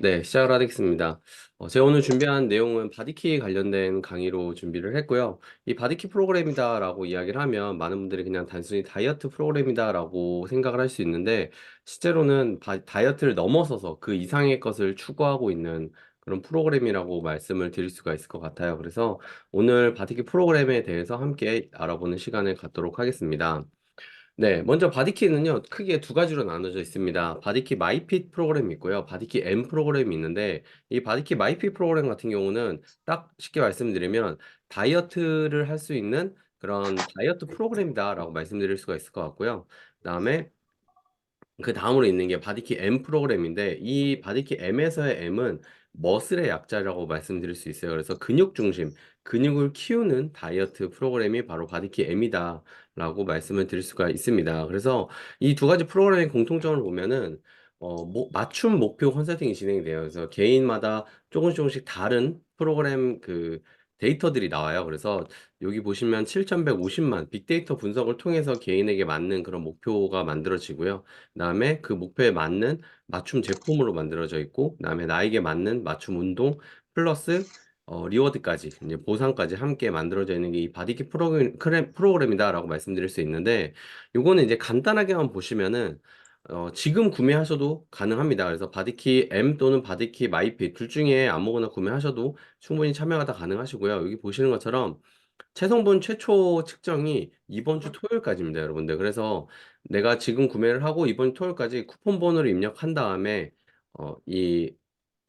네, 시작을 하겠습니다. 제가 오늘 준비한 내용은 바디키 관련된 강의로 준비를 했고요. 이 바디키 프로그램이다라고 이야기를 하면 많은 분들이 그냥 단순히 다이어트 프로그램이다라고 생각을 할 수 있는데, 실제로는 다이어트를 넘어서서 그 이상의 것을 추구하고 있는 그런 프로그램이라고 말씀을 드릴 수가 있을 것 같아요. 그래서 오늘 바디키 프로그램에 대해서 함께 알아보는 시간을 갖도록 하겠습니다. 네, 먼저 바디키는요, 크게 두 가지로 나눠져 있습니다. 바디키 마이핏 프로그램이 있고요. 바디키 M 프로그램이 있는데, 이 바디키 마이핏 프로그램 같은 경우는 딱 쉽게 말씀드리면, 다이어트를 할 수 있는 그런 다이어트 프로그램이다라고 말씀드릴 수가 있을 것 같고요. 그다음에 그 다음으로 있는 게 바디키 M 프로그램인데 이 바디키 M에서의 M은 머슬의 약자라고 말씀드릴 수 있어요. 그래서 근육 중심, 근육을 키우는 다이어트 프로그램이 바로 바디키 M이다라고 말씀을 드릴 수가 있습니다. 그래서 이 두 가지 프로그램의 공통점을 보면은 맞춤 목표 컨설팅이 진행이 돼요. 그래서 개인마다 조금씩 다른 프로그램 그 데이터들이 나와요. 그래서 여기 보시면 7,150만 빅데이터 분석을 통해서 개인에게 맞는 그런 목표가 만들어지고요. 그다음에 그 목표에 맞는 맞춤 제품으로 만들어져 있고, 그다음에 나에게 맞는 맞춤 운동 플러스 리워드까지 이제 보상까지 함께 만들어져 있는 게 이 바디키 프로그램이다라고 말씀드릴 수 있는데, 요거는 이제 간단하게만 보시면은 지금 구매하셔도 가능합니다. 그래서 바디키 M 또는 바디키 마이핏 둘 중에 아무거나 구매하셔도 충분히 참여가 다 가능하시고요. 여기 보시는 것처럼 체성분 최초 측정이 이번 주 토요일까지입니다, 여러분들. 그래서 내가 지금 구매를 하고 이번 토요일까지 쿠폰 번호를 입력한 다음에 이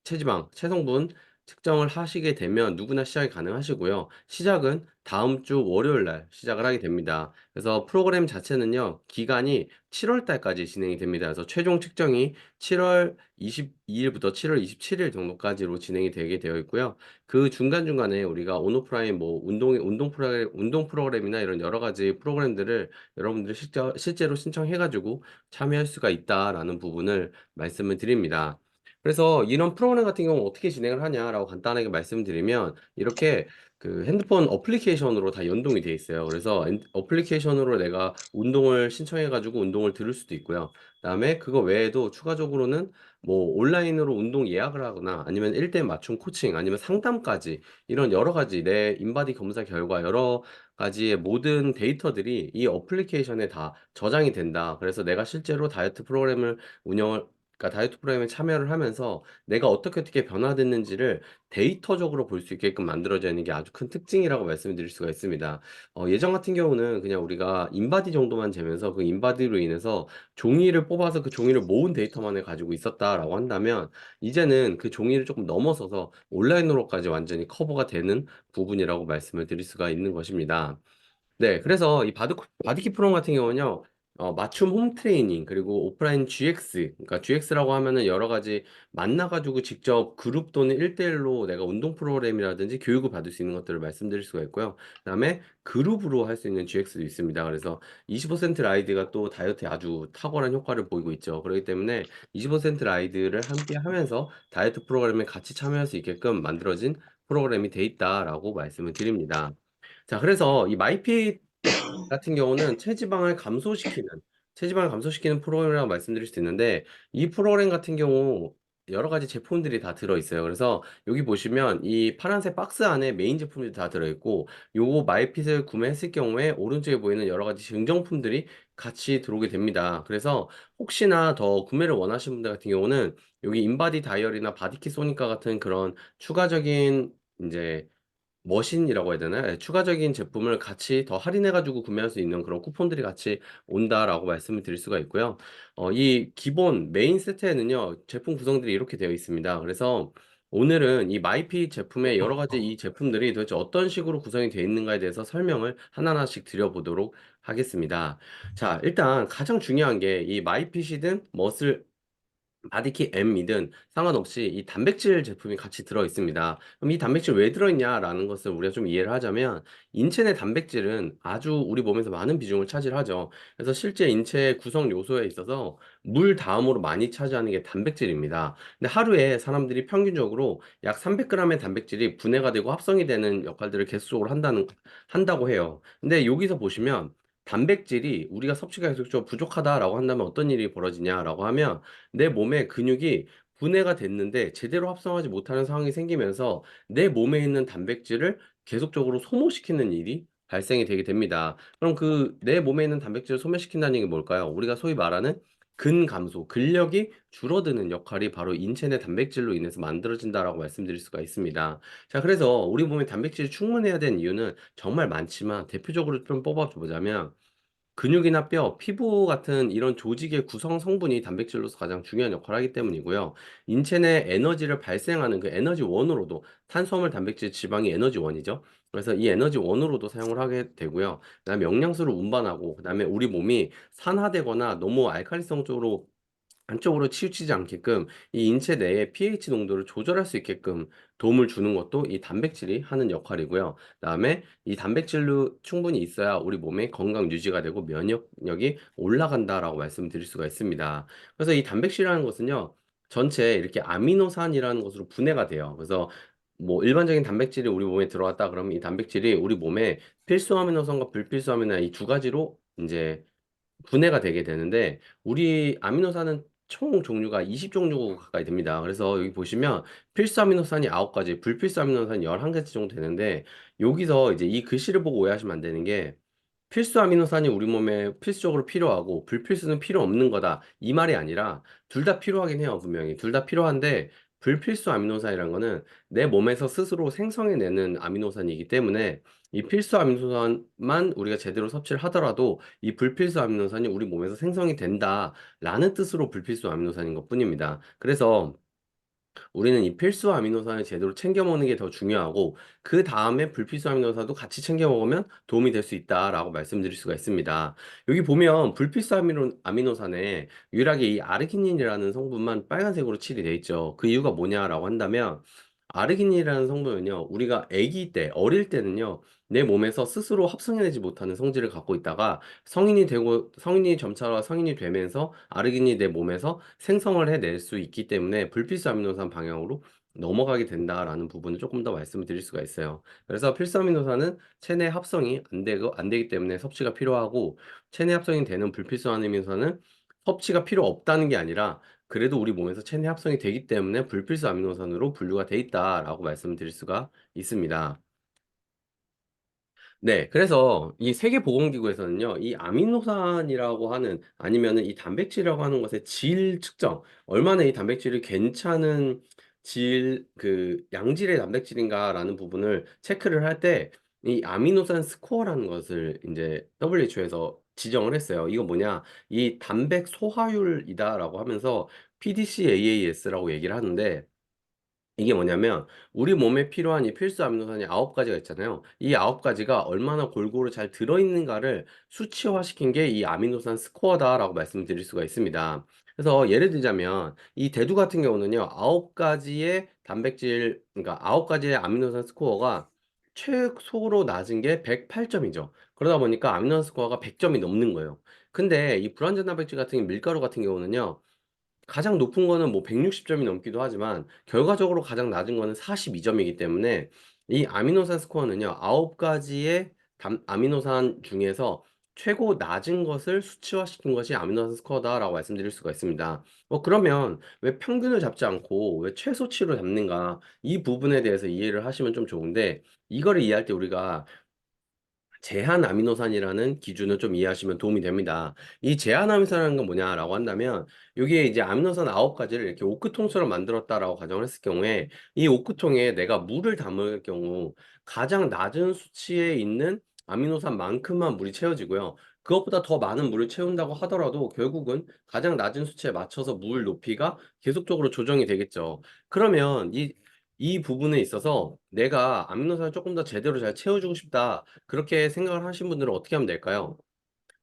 체지방, 체성분 측정을 하시게 되면 누구나 시작이 가능하시고요. 시작은 다음 주 월요일 날 시작을 하게 됩니다. 그래서 프로그램 자체는요, 기간이 7월 달까지 진행이 됩니다. 그래서 최종 측정이 7월 22일부터 7월 27일 정도까지로 진행이 되게 되어 있고요. 그 중간중간에 우리가 온오프라인 뭐 운동 프로그램이나 이런 여러 가지 프로그램들을 여러분들이 실제로 신청해가지고 참여할 수가 있다라는 부분을 말씀을 드립니다. 그래서 이런 프로그램 같은 경우는 어떻게 진행을 하냐라고 간단하게 말씀드리면 이렇게 그 핸드폰 어플리케이션으로 다 연동이 돼 있어요. 그래서 어플리케이션으로 내가 운동을 신청해가지고 운동을 들을 수도 있고요. 그다음에 그거 외에도 추가적으로는 뭐 온라인으로 운동 예약을 하거나 아니면 1대1 맞춤 코칭 아니면 상담까지 이런 여러 가지 내 인바디 검사 결과 여러 가지의 모든 데이터들이 이 어플리케이션에 다 저장이 된다. 그래서 내가 실제로 다이어트 프로그램을 운영을 그러니까 다이어트 프로그램에 참여를 하면서 내가 어떻게 변화됐는지를 데이터적으로 볼 수 있게끔 만들어져 있는 게 아주 큰 특징이라고 말씀드릴 수가 있습니다. 예전 같은 경우는 그냥 우리가 인바디 정도만 재면서 그 인바디로 인해서 종이를 뽑아서 그 종이를 모은 데이터만을 가지고 있었다라고 한다면 이제는 그 종이를 조금 넘어서서 온라인으로까지 완전히 커버가 되는 부분이라고 말씀을 드릴 수가 있는 것입니다. 네, 그래서 이 바디키 프로그램 같은 경우는요, 맞춤 홈 트레이닝, 그리고 오프라인 GX, 그러니까 GX라고 하면은 여러 가지 만나가지고 직접 그룹 또는 1대1로 내가 운동 프로그램이라든지 교육을 받을 수 있는 것들을 말씀드릴 수가 있고요. 그다음에 그룹으로 할 수 있는 GX도 있습니다. 그래서 25% 라이드가 또 다이어트에 아주 탁월한 효과를 보이고 있죠. 그렇기 때문에 25% 라이드를 함께 하면서 다이어트 프로그램에 같이 참여할 수 있게끔 만들어진 프로그램이 돼 있다라고 말씀을 드립니다. 자, 그래서 이 마이핏 같은 경우는 체지방을 감소시키는 프로그램이라고 말씀드릴 수 있는데, 이 프로그램 같은 경우 여러 가지 제품들이 다 들어있어요. 그래서 여기 보시면 이 파란색 박스 안에 메인 제품들이 다 들어있고, 요거 마이핏을 구매했을 경우에 오른쪽에 보이는 여러 가지 증정품들이 같이 들어오게 됩니다. 그래서 혹시나 더 구매를 원하시는 분들 같은 경우는 여기 인바디 다이어리나 바디키 소니까 같은 그런 추가적인 이제 머신이라고 해야 되나요? 예, 추가적인 제품을 같이 더 할인해가지고 구매할 수 있는 그런 쿠폰들이 같이 온다라고 말씀을 드릴 수가 있고요. 이 기본 메인 세트에는요, 제품 구성들이 이렇게 되어 있습니다. 그래서 오늘은 이 마이피 제품의 여러 가지 이 제품들이 도대체 어떤 식으로 구성이 되어 있는가에 대해서 설명을 하나하나씩 드려보도록 하겠습니다. 자, 일단 가장 중요한 게 이 마이핏이든 머슬 바디키 M이든 상관없이 이 단백질 제품이 같이 들어 있습니다. 그럼 이 단백질 왜 들어있냐라는 것을 우리가 좀 이해를 하자면 인체 내 단백질은 아주 우리 몸에서 많은 비중을 차지하죠. 그래서 실제 인체 구성 요소에 있어서 물 다음으로 많이 차지하는 게 단백질입니다. 근데 하루에 사람들이 평균적으로 약 300g의 단백질이 분해가 되고 합성이 되는 역할들을 계속적으로 한다고 해요. 근데 여기서 보시면 단백질이 우리가 섭취가 계속적으로 부족하다라고 한다면 어떤 일이 벌어지냐라고 하면 내 몸의 근육이 분해가 됐는데 제대로 합성하지 못하는 상황이 생기면서 내 몸에 있는 단백질을 계속적으로 소모시키는 일이 발생이 되게 됩니다. 그럼 그 내 몸에 있는 단백질을 소모시킨다는 게 뭘까요? 우리가 소위 말하는 근감소, 근력이 줄어드는 역할이 바로 인체 내 단백질로 인해서 만들어진다라고 말씀드릴 수가 있습니다. 자, 그래서 우리 몸에 단백질이 충분해야 되는 이유는 정말 많지만 대표적으로 좀 뽑아보자면 근육이나 뼈, 피부 같은 이런 조직의 구성 성분이 단백질로서 가장 중요한 역할을 하기 때문이고요. 인체 내 에너지를 발생하는 그 에너지원으로도 탄수화물, 단백질, 지방이 에너지원이죠. 그래서 이 에너지원으로도 사용을 하게 되고요. 그다음에 영양소를 운반하고 그다음에 우리 몸이 산화되거나 너무 알칼리성 쪽으로 한쪽으로 치우치지 않게끔 이 인체 내의 pH 농도를 조절할 수 있게끔 도움을 주는 것도 이 단백질이 하는 역할이고요. 그다음에 이 단백질로 충분히 있어야 우리 몸의 건강 유지가 되고 면역력이 올라간다라고 말씀드릴 수가 있습니다. 그래서 이 단백질이라는 것은요, 전체 이렇게 아미노산이라는 것으로 분해가 돼요. 그래서 뭐 일반적인 단백질이 우리 몸에 들어왔다 그러면 이 단백질이 우리 몸에 필수 아미노산과 불필수 아미노산 이 두 가지로 이제 분해가 되게 되는데 우리 아미노산은 총 종류가 20종류 가까이 됩니다. 그래서 여기 보시면 필수 아미노산이 9가지, 불필수 아미노산이 11가지 정도 되는데 여기서 이제 이 글씨를 보고 오해하시면 안 되는 게 필수 아미노산이 우리 몸에 필수적으로 필요하고 불필수는 필요 없는 거다. 이 말이 아니라 둘 다 필요하긴 해요, 분명히. 둘 다 필요한데 불필수 아미노산이라는 거는 내 몸에서 스스로 생성해내는 아미노산이기 때문에 이 필수 아미노산만 우리가 제대로 섭취를 하더라도 이 불필수 아미노산이 우리 몸에서 생성이 된다라는 뜻으로 불필수 아미노산인 것뿐입니다. 그래서 우리는 이 필수 아미노산을 제대로 챙겨 먹는 게 더 중요하고 그 다음에 불필수 아미노산도 같이 챙겨 먹으면 도움이 될 수 있다라고 말씀드릴 수가 있습니다. 여기 보면 불필수 아미노산에 유일하게 이 아르기닌이라는 성분만 빨간색으로 칠이 돼 있죠. 그 이유가 뭐냐라고 한다면 아르기닌이라는 성분은요, 우리가 아기 때, 어릴 때는요, 내 몸에서 스스로 합성해내지 못하는 성질을 갖고 있다가 성인이 되고 성인이 점차 성인이 되면서 아르기닌이 내 몸에서 생성을 해낼 수 있기 때문에 불필수 아미노산 방향으로 넘어가게 된다라는 부분을 조금 더 말씀을 드릴 수가 있어요. 그래서 필수 아미노산은 체내 합성이 안 되기 때문에 섭취가 필요하고 체내 합성이 되는 불필수 아미노산은 섭취가 필요 없다는 게 아니라 그래도 우리 몸에서 체내 합성이 되기 때문에 불필수 아미노산으로 분류가 돼 있다라고 말씀드릴 수가 있습니다. 네, 그래서 이 세계보건기구에서는요, 이 아미노산이라고 하는 아니면은 이 단백질이라고 하는 것의 질 측정, 얼마나 이 단백질이 괜찮은 그 양질의 단백질인가라는 부분을 체크를 할 때, 이 아미노산 스코어라는 것을 이제 WHO에서 지정을 했어요. 이거 뭐냐? 이 단백 소화율이다라고 하면서 PDCAAS라고 얘기를 하는데, 이게 뭐냐면 우리 몸에 필요한 이 필수 아미노산이 9가지가 있잖아요. 이 9가지가 얼마나 골고루 잘 들어있는가를 수치화시킨 게 이 아미노산 스코어다라고 말씀드릴 수가 있습니다. 그래서 예를 들자면 이 대두 같은 경우는요. 9가지의 단백질 그러니까 9가지의 아미노산 스코어가 최소로 낮은 게 108점이죠. 그러다 보니까 아미노산 스코어가 100점이 넘는 거예요. 근데 이 불완전 단백질 같은 밀가루 같은 경우는요. 가장 높은 거는 뭐 160점이 넘기도 하지만 결과적으로 가장 낮은 거는 42점이기 때문에 이 아미노산 스코어는요. 9가지의 아미노산 중에서 최고 낮은 것을 수치화시킨 것이 아미노산 스코어다라고 말씀드릴 수가 있습니다. 그러면 왜 평균을 잡지 않고 왜 최소치로 잡는가? 이 부분에 대해서 이해를 하시면 좀 좋은데 이거를 이해할 때 우리가 제한 아미노산이라는 기준을 좀 이해하시면 도움이 됩니다. 이 제한 아미노산이라는 건 뭐냐라고 한다면 여기에 이제 아미노산 9가지를 이렇게 오크통처럼 만들었다라고 가정을 했을 경우에 이 오크통에 내가 물을 담을 경우 가장 낮은 수치에 있는 아미노산만큼만 물이 채워지고요. 그것보다 더 많은 물을 채운다고 하더라도 결국은 가장 낮은 수치에 맞춰서 물 높이가 계속적으로 조정이 되겠죠. 그러면 이 부분에 있어서 내가 아미노산을 조금 더 제대로 잘 채워주고 싶다. 그렇게 생각을 하신 분들은 어떻게 하면 될까요?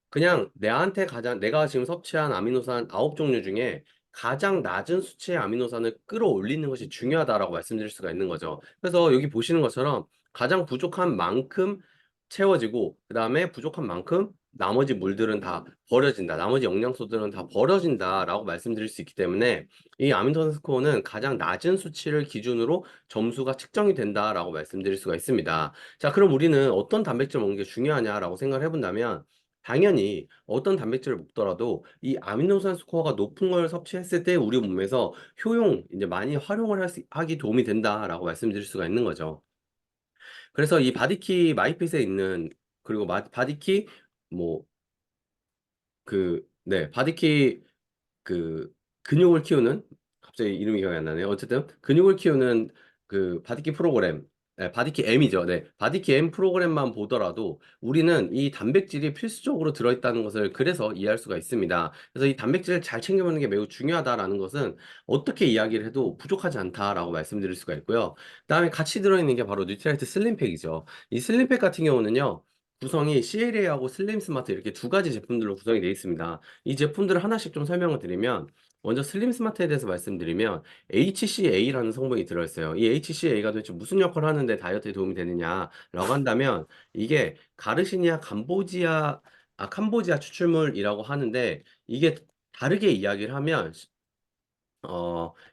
그냥 내가 지금 섭취한 아미노산 9종류 중에 가장 낮은 수치의 아미노산을 끌어올리는 것이 중요하다라고 말씀드릴 수가 있는 거죠. 그래서 여기 보시는 것처럼 가장 부족한 만큼 채워지고, 그 다음에 부족한 만큼 나머지 물들은 다 버려진다. 나머지 영양소들은 다 버려진다라고 말씀드릴 수 있기 때문에 이 아미노산 스코어는 가장 낮은 수치를 기준으로 점수가 측정이 된다라고 말씀드릴 수가 있습니다. 자, 그럼 우리는 어떤 단백질 먹는 게 중요하냐라고 생각을 해본다면 당연히 어떤 단백질을 먹더라도 이 아미노산 스코어가 높은 걸 섭취했을 때 우리 몸에서 이제 많이 활용을 하기 도움이 된다라고 말씀드릴 수가 있는 거죠. 그래서 이 바디키 마이핏에 있는, 그리고 바디키 뭐 네, 바디키 그 근육을 키우는, 갑자기 이름이 기억이 안 나네요. 어쨌든 근육을 키우는 그 바디키 프로그램, 네, 바디키 M이죠. 네, 바디키 M 프로그램만 보더라도 우리는 이 단백질이 필수적으로 들어있다는 것을 그래서 이해할 수가 있습니다. 그래서 이 단백질을 잘 챙겨 먹는 게 매우 중요하다라는 것은 어떻게 이야기를 해도 부족하지 않다라고 말씀드릴 수가 있고요. 그다음에 같이 들어있는 게 바로 뉴트라이트 슬림팩이죠. 이 슬림팩 같은 경우는요, 구성이 CLA하고 슬림 스마트 이렇게 두 가지 제품들로 구성이 되어 있습니다. 이 제품들을 하나씩 좀 설명을 드리면, 먼저 슬림 스마트에 대해서 말씀드리면 HCA라는 성분이 들어있어요. 이 HCA가 도대체 무슨 역할을 하는데 다이어트에 도움이 되느냐라고 한다면, 이게 가르시니아 캄보지아 추출물이라고 하는데, 이게 다르게 이야기를 하면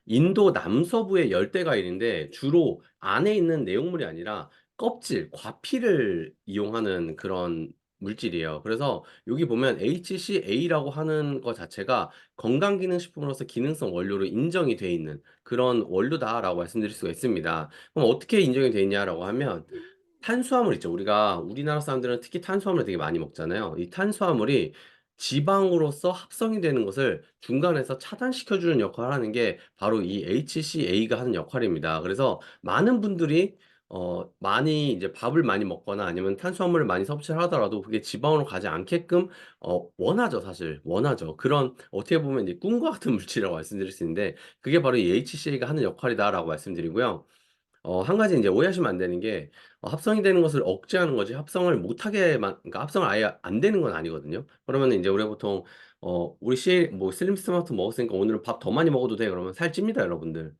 인도 남서부의 열대과일인데 주로 안에 있는 내용물이 아니라 껍질, 과피를 이용하는 그런 물질이에요. 그래서 여기 보면 HCA라고 하는 것 자체가 건강기능식품으로서 기능성 원료로 인정이 돼 있는 그런 원료다라고 말씀드릴 수가 있습니다. 그럼 어떻게 인정이 돼 있냐라고 하면, 탄수화물 있죠. 우리나라 사람들은 특히 탄수화물을 되게 많이 먹잖아요. 이 탄수화물이 지방으로서 합성이 되는 것을 중간에서 차단시켜주는 역할을 하는 게 바로 이 HCA가 하는 역할입니다. 그래서 많은 분들이 많이 이제 밥을 많이 먹거나 아니면 탄수화물을 많이 섭취를 하더라도 그게 지방으로 가지 않게끔 원하죠, 사실. 원하죠. 그런 어떻게 보면 이제 꿈과 같은 물질이라고 말씀드릴 수 있는데, 그게 바로 이 HCA가 하는 역할이다라고 말씀드리고요. 한 가지 이제 오해하시면 안 되는 게, 합성이 되는 것을 억제하는 거지 합성을 못하게만, 그러니까 합성을 아예 안 되는 건 아니거든요. 그러면 이제 우리가 보통 우리 뭐 슬림 스마트 먹었으니까 오늘은 밥 더 많이 먹어도 돼, 그러면 살찝니다, 여러분들.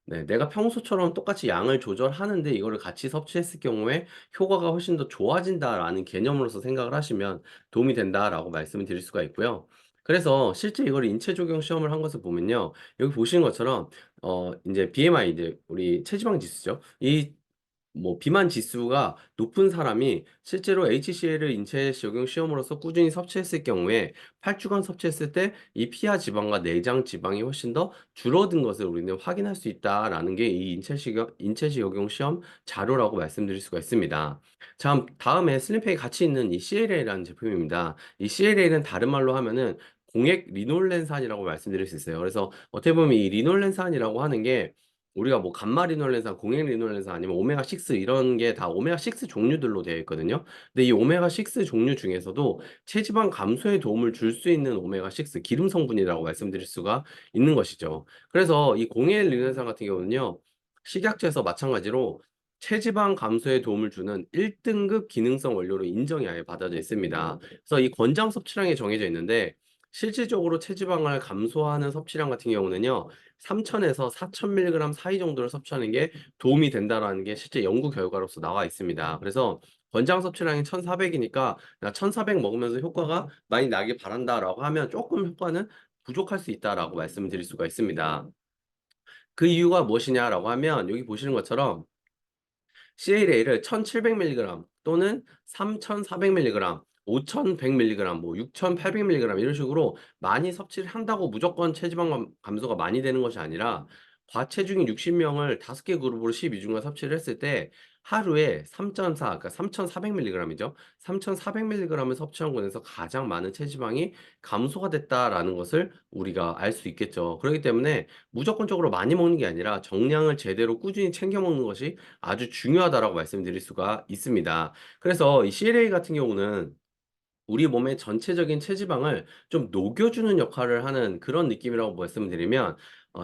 네, 내가 평소처럼 똑같이 양을 조절하는데 이거를 같이 섭취했을 경우에 효과가 훨씬 더 좋아진다라는 개념으로서 생각을 하시면 도움이 된다라고 말씀을 드릴 수가 있고요. 그래서 실제 이걸 인체 적용 시험을 한 것을 보면요, 여기 보시는 것처럼 이제 BMI, 이제 우리 체지방 지수죠. 이 뭐 비만 지수가 높은 사람이 실제로 HCL을 인체 적용 시험으로서 꾸준히 섭취했을 경우에 8주간 섭취했을 때 이 피하 지방과 내장 지방이 훨씬 더 줄어든 것을 우리는 확인할 수 있다라는 게 이 인체 적용 시험 자료라고 말씀드릴 수가 있습니다. 자, 다음에 슬림팩이 같이 있는 이 CLA라는 제품입니다. 이 CLA는 다른 말로 하면은 공액 리놀렌산이라고 말씀드릴 수 있어요. 그래서 어떻게 보면 이 리놀렌산이라고 하는 게, 우리가 뭐 감마 리놀렌산, 공액 리놀렌산 아니면 오메가6 이런 게 다 오메가6 종류들로 되어 있거든요. 근데 이 오메가6 종류 중에서도 체지방 감소에 도움을 줄 수 있는 오메가6 기름 성분이라고 말씀드릴 수가 있는 것이죠. 그래서 이 공액 리놀렌산 같은 경우는요, 식약처에서 마찬가지로 체지방 감소에 도움을 주는 1등급 기능성 원료로 인정이 아예 받아져 있습니다. 그래서 이 권장 섭취량이 정해져 있는데, 실질적으로 체지방을 감소하는 섭취량 같은 경우는요, 3,000에서 4,000mg 사이 정도를 섭취하는 게 도움이 된다라는 게 실제 연구 결과로서 나와 있습니다. 그래서 권장 섭취량이 1,400이니까 나 1,400 먹으면서 효과가 많이 나길 바란다라고 하면 조금 효과는 부족할 수 있다라고 말씀을 드릴 수가 있습니다. 그 이유가 무엇이냐라고 하면, 여기 보시는 것처럼 CLA를 1700mg 또는 3400mg, 5100mg, 뭐 6800mg 이런 식으로 많이 섭취를 한다고 무조건 체지방 감소가 많이 되는 것이 아니라, 과체중인 60명을 5개 그룹으로 12주간 섭취를 했을 때 하루에 3.4, 그러니까 3400mg이죠. 3400mg을 섭취한 곳에서 가장 많은 체지방이 감소가 됐다라는 것을 우리가 알 수 있겠죠. 그렇기 때문에 무조건적으로 많이 먹는 게 아니라 정량을 제대로 꾸준히 챙겨 먹는 것이 아주 중요하다라고 말씀드릴 수가 있습니다. 그래서 이 CLA 같은 경우는 우리 몸의 전체적인 체지방을 좀 녹여주는 역할을 하는 그런 느낌이라고 말씀을 드리면,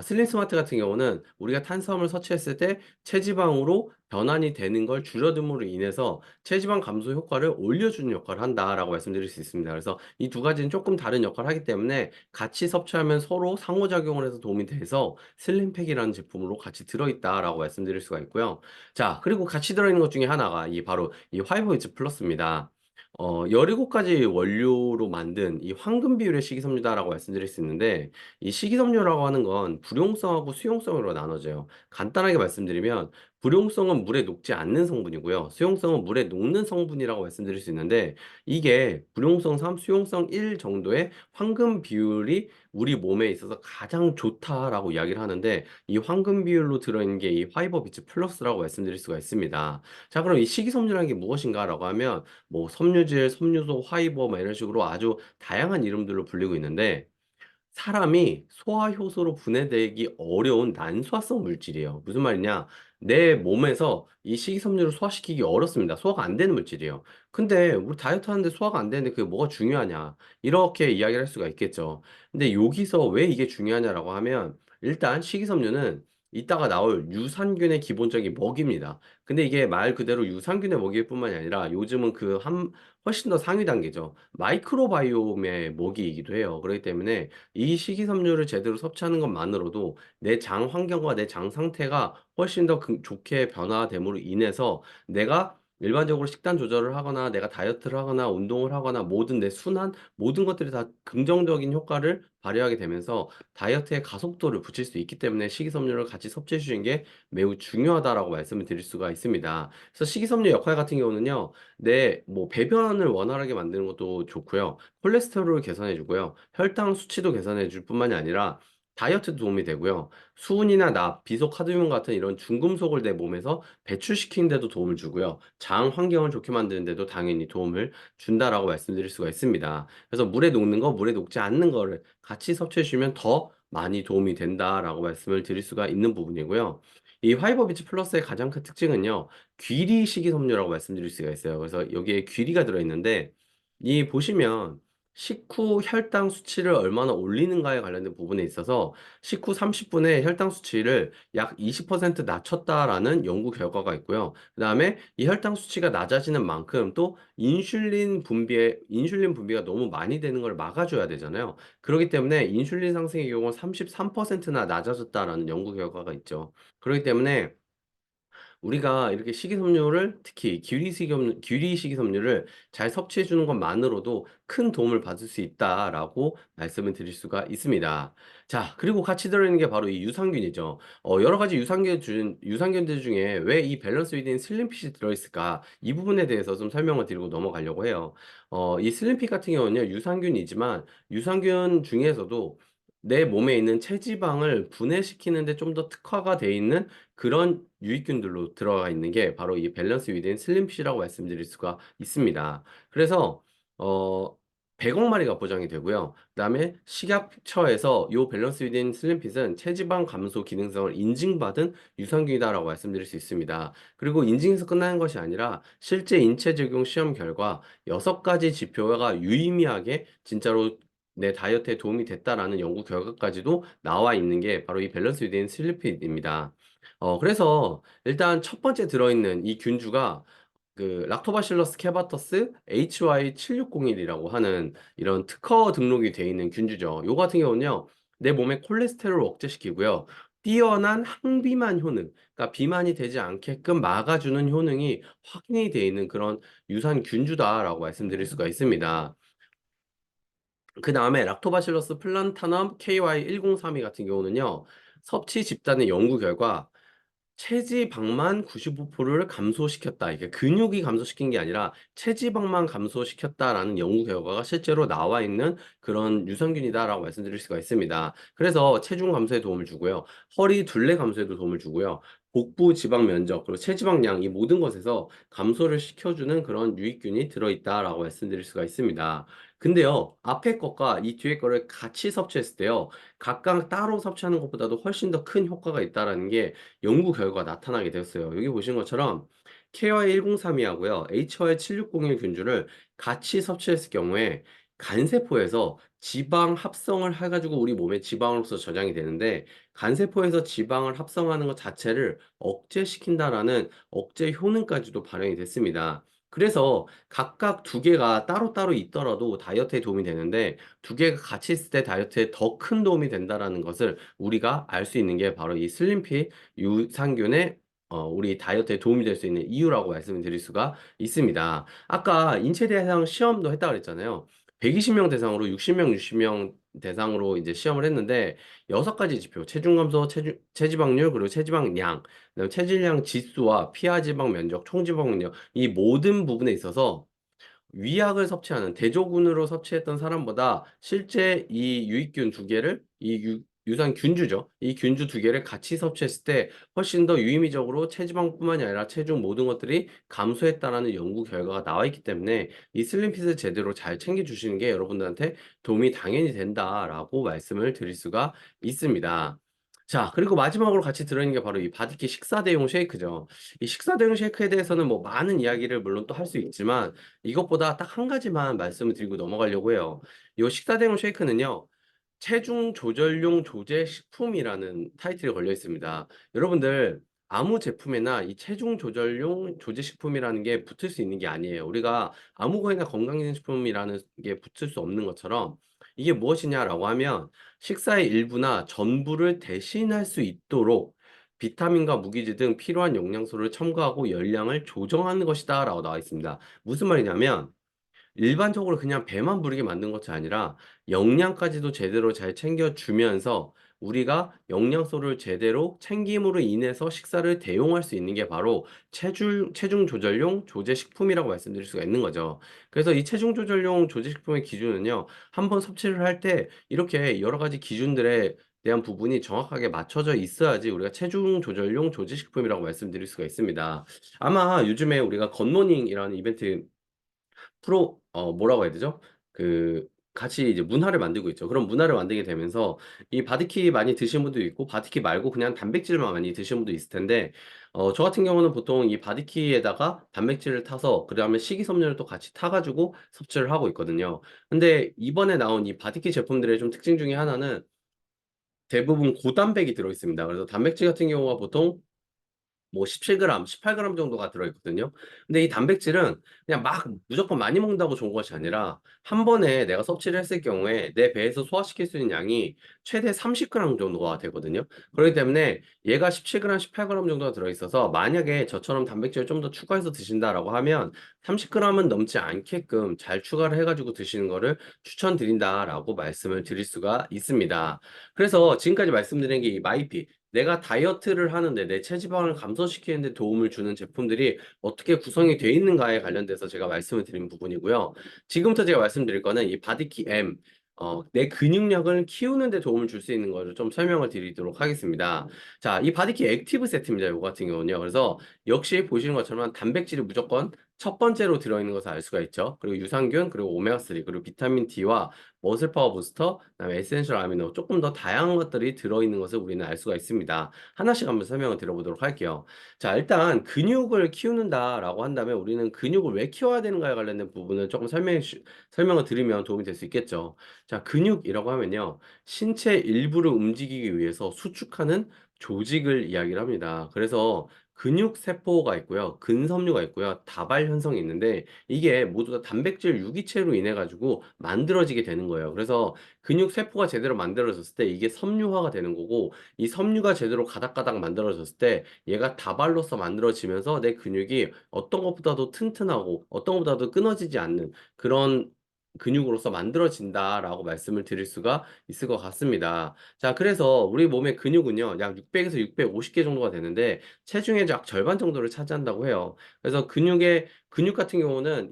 슬림 스마트 같은 경우는 우리가 탄수화물 섭취했을 때 체지방으로 변환이 되는 걸 줄여듦으로 인해서 체지방 감소 효과를 올려주는 역할을 한다라고 말씀드릴 수 있습니다. 그래서 이 두 가지는 조금 다른 역할을 하기 때문에 같이 섭취하면 서로 상호작용을 해서 도움이 돼서 슬림팩이라는 제품으로 같이 들어있다라고 말씀드릴 수가 있고요. 자, 그리고 같이 들어있는 것 중에 하나가 바로 이 화이브이즈 플러스입니다. 17가지 원료로 만든 이 황금 비율의 식이섬유다라고 말씀드릴 수 있는데, 이 식이섬유라고 하는 건 불용성하고 수용성으로 나눠져요. 간단하게 말씀드리면 불용성은 물에 녹지 않는 성분이고요. 수용성은 물에 녹는 성분이라고 말씀드릴 수 있는데 이게 불용성 3, 수용성 1 정도의 황금 비율이 우리 몸에 있어서 가장 좋다라고 이야기를 하는데 이 황금 비율로 들어있는 게 이 파이버 비치 플러스라고 말씀드릴 수가 있습니다. 자, 그럼 이 식이섬유라는 게 무엇인가라고 하면 뭐 섬유질, 섬유소, 화이버 뭐 이런 식으로 아주 다양한 이름들로 불리고 있는데 사람이 소화효소로 분해되기 어려운 난소화성 물질이에요. 무슨 말이냐? 내 몸에서 이 식이섬유를 소화시키기 어렵습니다. 소화가 안 되는 물질이에요. 근데 우리 다이어트 하는데 소화가 안 되는데 그게 뭐가 중요하냐? 이렇게 이야기를 할 수가 있겠죠. 근데 여기서 왜 이게 중요하냐라고 하면 일단 식이섬유는 이따가 나올 유산균의 기본적인 먹입니다. 근데 이게 말 그대로 유산균의 먹일 뿐만이 아니라 요즘은 훨씬 더 상위 단계죠. 마이크로바이옴의 먹이이기도 해요. 그렇기 때문에 이 식이섬유를 제대로 섭취하는 것만으로도 내 장 환경과 내 장 상태가 훨씬 더 좋게 변화됨으로 인해서 내가 일반적으로 식단 조절을 하거나 내가 다이어트를 하거나 운동을 하거나 모든 내 순환 모든 것들이 다 긍정적인 효과를 발휘하게 되면서 다이어트에 가속도를 붙일 수 있기 때문에 식이섬유를 같이 섭취해 주시는 게 매우 중요하다라고 말씀을 드릴 수가 있습니다. 그래서 식이섬유 역할 같은 경우는요. 내 뭐 배변을 원활하게 만드는 것도 좋고요. 콜레스테롤을 개선해 주고요. 혈당 수치도 개선해 줄 뿐만이 아니라 다이어트도 도움이 되고요. 수은이나 납, 비소, 카드뮴 같은 이런 중금속을 내 몸에서 배출시키는 데도 도움을 주고요. 장 환경을 좋게 만드는 데도 당연히 도움을 준다라고 말씀드릴 수가 있습니다. 그래서 물에 녹는 거, 물에 녹지 않는 거를 같이 섭취해 주시면 더 많이 도움이 된다라고 말씀을 드릴 수가 있는 부분이고요. 이 화이버 비치 플러스의 가장 큰 특징은요. 귀리 식이섬유라고 말씀드릴 수가 있어요. 그래서 여기에 귀리가 들어있는데 이 보시면 식후 혈당 수치를 얼마나 올리는가에 관련된 부분에 있어서 식후 30분에 혈당 수치를 약 20% 낮췄다라는 연구 결과가 있고요. 그다음에 이 혈당 수치가 낮아지는 만큼 또 인슐린 분비가 너무 많이 되는 걸 막아줘야 되잖아요. 그렇기 때문에 인슐린 상승의 경우 33%나 낮아졌다라는 연구 결과가 있죠. 그렇기 때문에 우리가 이렇게 식이섬유를 특히 귀리 식이섬유를 잘 섭취해 주는 것만으로도 큰 도움을 받을 수 있다라고 말씀을 드릴 수가 있습니다. 자, 그리고 같이 들어있는 게 바로 이 유산균이죠. 여러 가지 유산균들 중에 왜 이 밸런스 위드인 슬림핏이 들어있을까? 이 부분에 대해서 좀 설명을 드리고 넘어가려고 해요. 이 슬림핏 같은 경우는요, 유산균이지만 유산균 중에서도 내 몸에 있는 체지방을 분해시키는데 좀 더 특화가 돼 있는 그런 유익균들로 들어가 있는 게 바로 이 밸런스 위드인 슬림핏이라고 말씀드릴 수가 있습니다. 그래서 어 100억 마리가 보장이 되고요. 그다음에 식약처에서 이 밸런스 위드인 슬림핏은 체지방 감소 기능성을 인증받은 유산균이다라고 말씀드릴 수 있습니다. 그리고 인증에서 끝나는 것이 아니라 실제 인체 적용 시험 결과 6가지 지표가 유의미하게 진짜로 내 다이어트에 도움이 됐다라는 연구 결과까지도 나와 있는 게 바로 이 밸런스 위드인 슬리핏입니다. 그래서 일단 첫 번째 들어있는 이 균주가 그 락토바실러스 케바터스 HY7601이라고 하는 이런 특허 등록이 되어 있는 균주죠. 요 같은 경우는요, 내 몸의 콜레스테롤을 억제시키고요. 뛰어난 항비만 효능, 그러니까 비만이 되지 않게끔 막아주는 효능이 확인이 되어 있는 그런 유산 균주다라고 말씀드릴 수가 있습니다. 그 다음에 락토바실러스 플란타넘 KY1032 같은 경우는요, 섭취 집단의 연구 결과 체지방만 95%를 감소시켰다. 이게 근육이 감소시킨 게 아니라 체지방만 감소시켰다라는 연구 결과가 실제로 나와 있는 그런 유산균이다라고 말씀드릴 수가 있습니다. 그래서 체중 감소에 도움을 주고요. 허리 둘레 감소에도 도움을 주고요. 복부 지방 면적, 그리고 체지방량 이 모든 것에서 감소를 시켜주는 그런 유익균이 들어있다라고 말씀드릴 수가 있습니다. 근데요, 앞에 것과 이 뒤에 거를 같이 섭취했을 때요, 각각 따로 섭취하는 것보다도 훨씬 더 큰 효과가 있다라는 게 연구 결과가 나타나게 되었어요. 여기 보신 것처럼 KY1032하고요, HY7601 균주를 같이 섭취했을 경우에 간세포에서 지방 합성을 해가지고 우리 몸에 지방으로서 저장이 되는데 간세포에서 지방을 합성하는 것 자체를 억제시킨다라는 억제 효능까지도 발현이 됐습니다. 그래서 각각 두 개가 따로따로 있더라도 다이어트에 도움이 되는데 두 개가 같이 있을 때 다이어트에 더 큰 도움이 된다라는 것을 우리가 알 수 있는 게 바로 이 슬림핏 유산균의 우리 다이어트에 도움이 될 수 있는 이유라고 말씀을 드릴 수가 있습니다. 아까 인체 대상 시험도 했다고 그랬잖아요. 120명 대상으로 60명, 60명 대상으로 이제 시험을 했는데 6가지 지표, 체중 감소, 체지방률, 그리고 체지방량, 그다음에 체질량 지수와 피하지방 면적, 총지방력 이 모든 부분에 있어서 위약을 섭취하는 대조군으로 섭취했던 사람보다 실제 이 유익균 두 개를 유산 균주죠. 이 균주 두 개를 같이 섭취했을 때 훨씬 더 유의미적으로 체지방뿐만이 아니라 체중 모든 것들이 감소했다라는 연구 결과가 나와 있기 때문에 이 슬림핏을 제대로 잘 챙겨 주시는 게 여러분들한테 도움이 당연히 된다라고 말씀을 드릴 수가 있습니다. 자, 그리고 마지막으로 같이 들어있는 게 바로 이 바디키 식사 대용 쉐이크죠. 이 식사 대용 쉐이크에 대해서는 뭐 많은 이야기를 물론 또 할 수 있지만 이것보다 딱 한 가지만 말씀을 드리고 넘어가려고 해요. 이 식사 대용 쉐이크는요. 체중 조절용 조제 식품이라는 타이틀이 걸려 있습니다. 여러분들 아무 제품에나 이 체중 조절용 조제 식품이라는 게 붙을 수 있는 게 아니에요. 우리가 아무 거에나 건강기능식품이라는 게 붙을 수 없는 것처럼 이게 무엇이냐라고 하면 식사의 일부나 전부를 대신할 수 있도록 비타민과 무기질 등 필요한 영양소를 첨가하고 열량을 조정하는 것이다라고 나와 있습니다. 무슨 말이냐면 일반적으로 그냥 배만 부르게 만든 것이 아니라 영양까지도 제대로 잘 챙겨주면서 우리가 영양소를 제대로 챙김으로 인해서 식사를 대용할 수 있는 게 바로 체중 조절용 조제식품이라고 말씀드릴 수가 있는 거죠. 그래서 이 체중 조절용 조제식품의 기준은요, 한번 섭취를 할 때 이렇게 여러 가지 기준들에 대한 부분이 정확하게 맞춰져 있어야지 우리가 체중 조절용 조제식품이라고 말씀드릴 수가 있습니다. 아마 요즘에 우리가 굿모닝이라는 이벤트 뭐라고 해야 되죠? 그 같이 이제 문화를 만들고 있죠. 그런 문화를 만들게 되면서 이 바디키 많이 드시는 분도 있고 바디키 말고 그냥 단백질만 많이 드시는 분도 있을 텐데 저 같은 경우는 보통 이 바디키에다가 단백질을 타서 그다음에 식이섬유를 또 같이 타 가지고 섭취를 하고 있거든요. 근데 이번에 나온 이 바디키 제품들의 좀 특징 중에 하나는 대부분 고단백이 들어 있습니다. 그래서 단백질 같은 경우가 보통 뭐 17g, 18g 정도가 들어있거든요. 근데 이 단백질은 그냥 막 무조건 많이 먹는다고 좋은 것이 아니라 한 번에 내가 섭취를 했을 경우에 내 배에서 소화시킬 수 있는 양이 최대 30g 정도가 되거든요. 그렇기 때문에 얘가 17g, 18g 정도가 들어있어서 만약에 저처럼 단백질을 좀 더 추가해서 드신다라고 하면 30g은 넘지 않게끔 잘 추가를 해가지고 드시는 거를 추천드린다라고 말씀을 드릴 수가 있습니다. 그래서 지금까지 말씀드린 게 이 마이피 내가 다이어트를 하는데 내 체지방을 감소시키는 데 도움을 주는 제품들이 어떻게 구성이 되어 있는가에 관련돼서 제가 말씀을 드린 부분이고요. 지금부터 제가 말씀드릴 거는 이 바디키 M, 내 근육량을 키우는 데 도움을 줄 수 있는 거를 좀 설명을 드리도록 하겠습니다. 자, 이 바디키 액티브 세트입니다. 이거 같은 경우는요. 그래서 역시 보시는 것처럼 단백질이 무조건 첫 번째로 들어있는 것을 알 수가 있죠. 그리고 유산균, 그리고 오메가3, 그리고 비타민 D와 머슬 파워 부스터, 그다음에 에센셜 아미노 조금 더 다양한 것들이 들어있는 것을 우리는 알 수가 있습니다. 하나씩 한번 설명을 드려보도록 할게요. 자, 일단 근육을 키우는다라고 한다면 우리는 근육을 왜 키워야 되는가에 관련된 부분을 조금 설명을 드리면 도움이 될 수 있겠죠. 자, 근육이라고 하면요. 신체 일부를 움직이기 위해서 수축하는 조직을 이야기를 합니다. 그래서 근육 세포가 있고요. 근섬유가 있고요. 다발 현성이 있는데 이게 모두 다 단백질 유기체로 인해 가지고 만들어지게 되는 거예요. 그래서 근육 세포가 제대로 만들어졌을 때 이게 섬유화가 되는 거고 이 섬유가 제대로 가닥가닥 만들어졌을 때 얘가 다발로서 만들어지면서 내 근육이 어떤 것보다도 튼튼하고 어떤 것보다도 끊어지지 않는 그런 근육으로서 만들어진다라고 말씀을 드릴 수가 있을 것 같습니다. 자, 그래서 우리 몸의 근육은요, 약 600에서 650개 정도가 되는데, 체중의 약 절반 정도를 차지한다고 해요. 그래서 근육 같은 경우는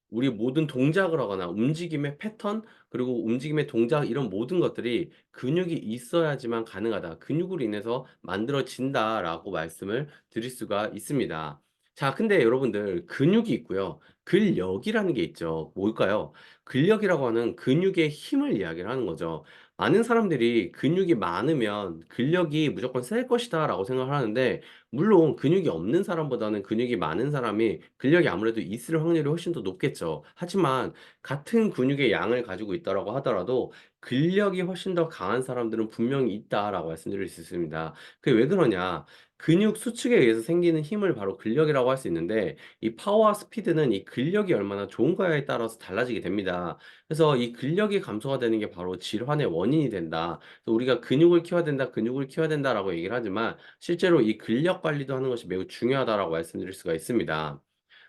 우리 모든 동작을 하거나 움직임의 패턴, 그리고 움직임의 동작, 이런 모든 것들이 근육이 있어야지만 가능하다. 근육으로 인해서 만들어진다라고 말씀을 드릴 수가 있습니다. 자, 근데 여러분들, 근육이 있고요. 근력이라는 게 있죠. 뭘까요? 근력이라고 하는 근육의 힘을 이야기를 하는 거죠. 많은 사람들이 근육이 많으면 근력이 무조건 셀 것이다라고 생각을 하는데 물론 근육이 없는 사람보다는 근육이 많은 사람이 근력이 아무래도 있을 확률이 훨씬 더 높겠죠. 하지만 같은 근육의 양을 가지고 있다라고 하더라도 근력이 훨씬 더 강한 사람들은 분명히 있다라고 말씀드릴 수 있습니다. 그게 왜 그러냐? 근육 수축에 의해서 생기는 힘을 바로 근력이라고 할 수 있는데 이 파워와 스피드는 이 근력이 얼마나 좋은가에 따라서 달라지게 됩니다. 그래서 이 근력이 감소가 되는 게 바로 질환의 원인이 된다. 그래서 우리가 근육을 키워야 된다, 근육을 키워야 된다라고 얘기를 하지만 실제로 이 근력 관리도 하는 것이 매우 중요하다라고 말씀드릴 수가 있습니다.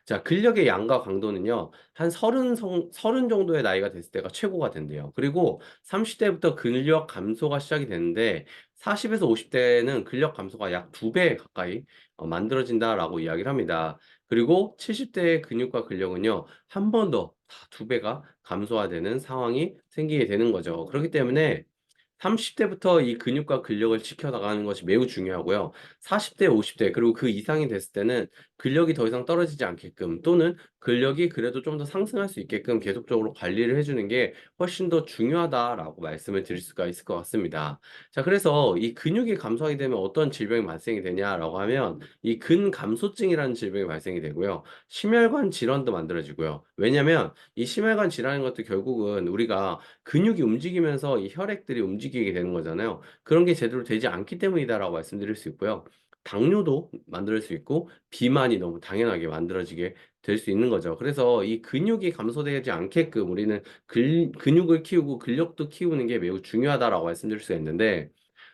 자, 근력의 양과 강도는요, 한 30 정도의 나이가 됐을 때가 최고가 된대요. 그리고 30대부터 근력 감소가 시작이 되는데, 40에서 50대는 근력 감소가 약 2배 가까이 만들어진다라고 이야기를 합니다. 그리고 70대의 근육과 근력은요, 한 번 더 2배가 감소가 되는 상황이 생기게 되는 거죠. 그렇기 때문에 30대부터 이 근육과 근력을 지켜나가는 것이 매우 중요하고요. 40대, 50대, 그리고 그 이상이 됐을 때는 근력이 더 이상 떨어지지 않게끔 또는 근력이 그래도 좀 더 상승할 수 있게끔 계속적으로 관리를 해주는 게 훨씬 더 중요하다라고 말씀을 드릴 수가 있을 것 같습니다. 자, 그래서 이 근육이 감소하게 되면 어떤 질병이 발생이 되냐라고 하면 이 근감소증이라는 질병이 발생이 되고요. 심혈관 질환도 만들어지고요. 왜냐면 이 심혈관 질환인 것도 결국은 우리가 근육이 움직이면서 이 혈액들이 움직이게 되는 거잖아요. 그런 게 제대로 되지 않기 때문이다라고 말씀드릴 수 있고요. 당뇨도 만들 수 있고 비만이 너무 당연하게 만들어지게 될 수 있는 거죠. 그래서 이 근육이 감소되지 않게끔 우리는 근육을 키우고 근력도 키우는 게 매우 중요하다라고 말씀드릴 수가 있는데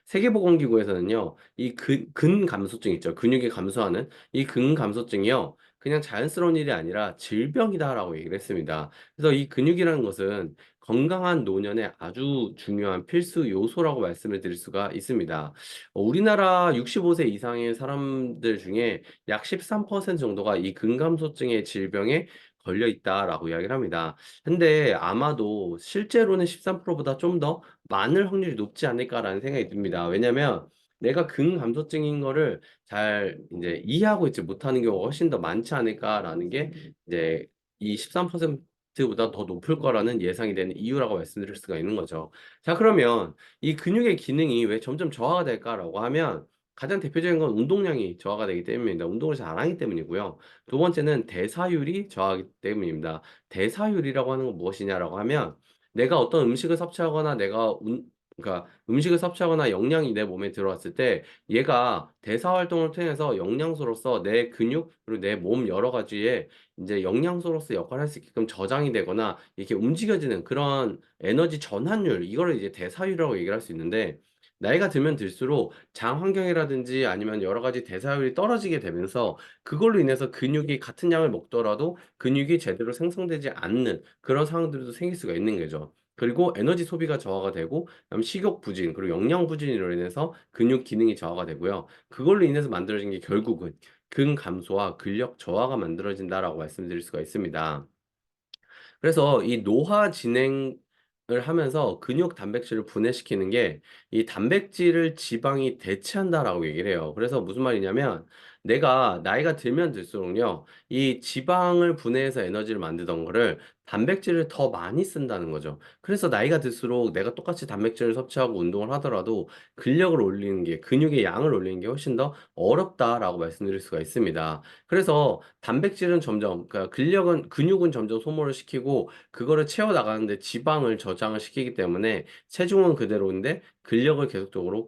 세계보건기구에서는요, 이 근감소증 있죠. 근육이 감소하는 이 근감소증이요. 그냥 자연스러운 일이 아니라 질병이다라고 얘기를 했습니다. 그래서 이 근육이라는 것은 건강한 노년에 아주 중요한 필수 요소라고 말씀을 드릴 수가 있습니다. 우리나라 65세 이상의 사람들 중에 약 13% 정도가 이 근감소증의 질병에 걸려 있다라고 이야기를 합니다. 근데 아마도 실제로는 13%보다 좀 더 많을 확률이 높지 않을까라는 생각이 듭니다. 왜냐면 내가 근감소증인 거를 잘 이제 이해하고 있지 못하는 경우가 훨씬 더 많지 않을까라는 게 이제 이 13%보다 더 높을 거라는 예상이 되는 이유라고 말씀드릴 수가 있는 거죠. 자, 그러면 이 근육의 기능이 왜 점점 저하가 될까라고 하면 가장 대표적인 건 운동량이 저하가 되기 때문입니다. 운동을 잘 안 하기 때문이고요. 두 번째는 대사율이 저하기 때문입니다. 대사율이라고 하는 건 무엇이냐라고 하면 내가 어떤 음식을 섭취하거나 그러니까 음식을 섭취하거나 영양이 내 몸에 들어왔을 때 얘가 대사 활동을 통해서 영양소로서 내 근육 그리고 내 몸 여러 가지에 이제 영양소로서 역할을 할 수 있게끔 저장이 되거나 이렇게 움직여지는 그런 에너지 전환율 이거를 이제 대사율이라고 얘기를 할 수 있는데 나이가 들면 들수록 장 환경이라든지 아니면 여러 가지 대사율이 떨어지게 되면서 그걸로 인해서 근육이 같은 양을 먹더라도 근육이 제대로 생성되지 않는 그런 상황들도 생길 수가 있는 거죠. 그리고 에너지 소비가 저하가 되고 그다음 식욕 부진 그리고 영양 부진으로 인해서 근육 기능이 저하가 되고요. 그걸로 인해서 만들어진 게 결국은 근 감소와 근력 저하가 만들어진다라고 말씀드릴 수가 있습니다. 그래서 이 노화 진행을 하면서 근육 단백질을 분해시키는 게 이 단백질을 지방이 대체한다라고 얘기를 해요. 그래서 무슨 말이냐면 내가 나이가 들면 들수록요, 이 지방을 분해해서 에너지를 만들던 거를 단백질을 더 많이 쓴다는 거죠. 그래서 나이가 들수록 내가 똑같이 단백질을 섭취하고 운동을 하더라도 근력을 올리는 게, 근육의 양을 올리는 게 훨씬 더 어렵다라고 말씀드릴 수가 있습니다. 그래서 단백질은 점점, 그러니까 근육은 점점 소모를 시키고 그거를 채워 나가는데 지방을 저장을 시키기 때문에 체중은 그대로인데 근력은 계속적으로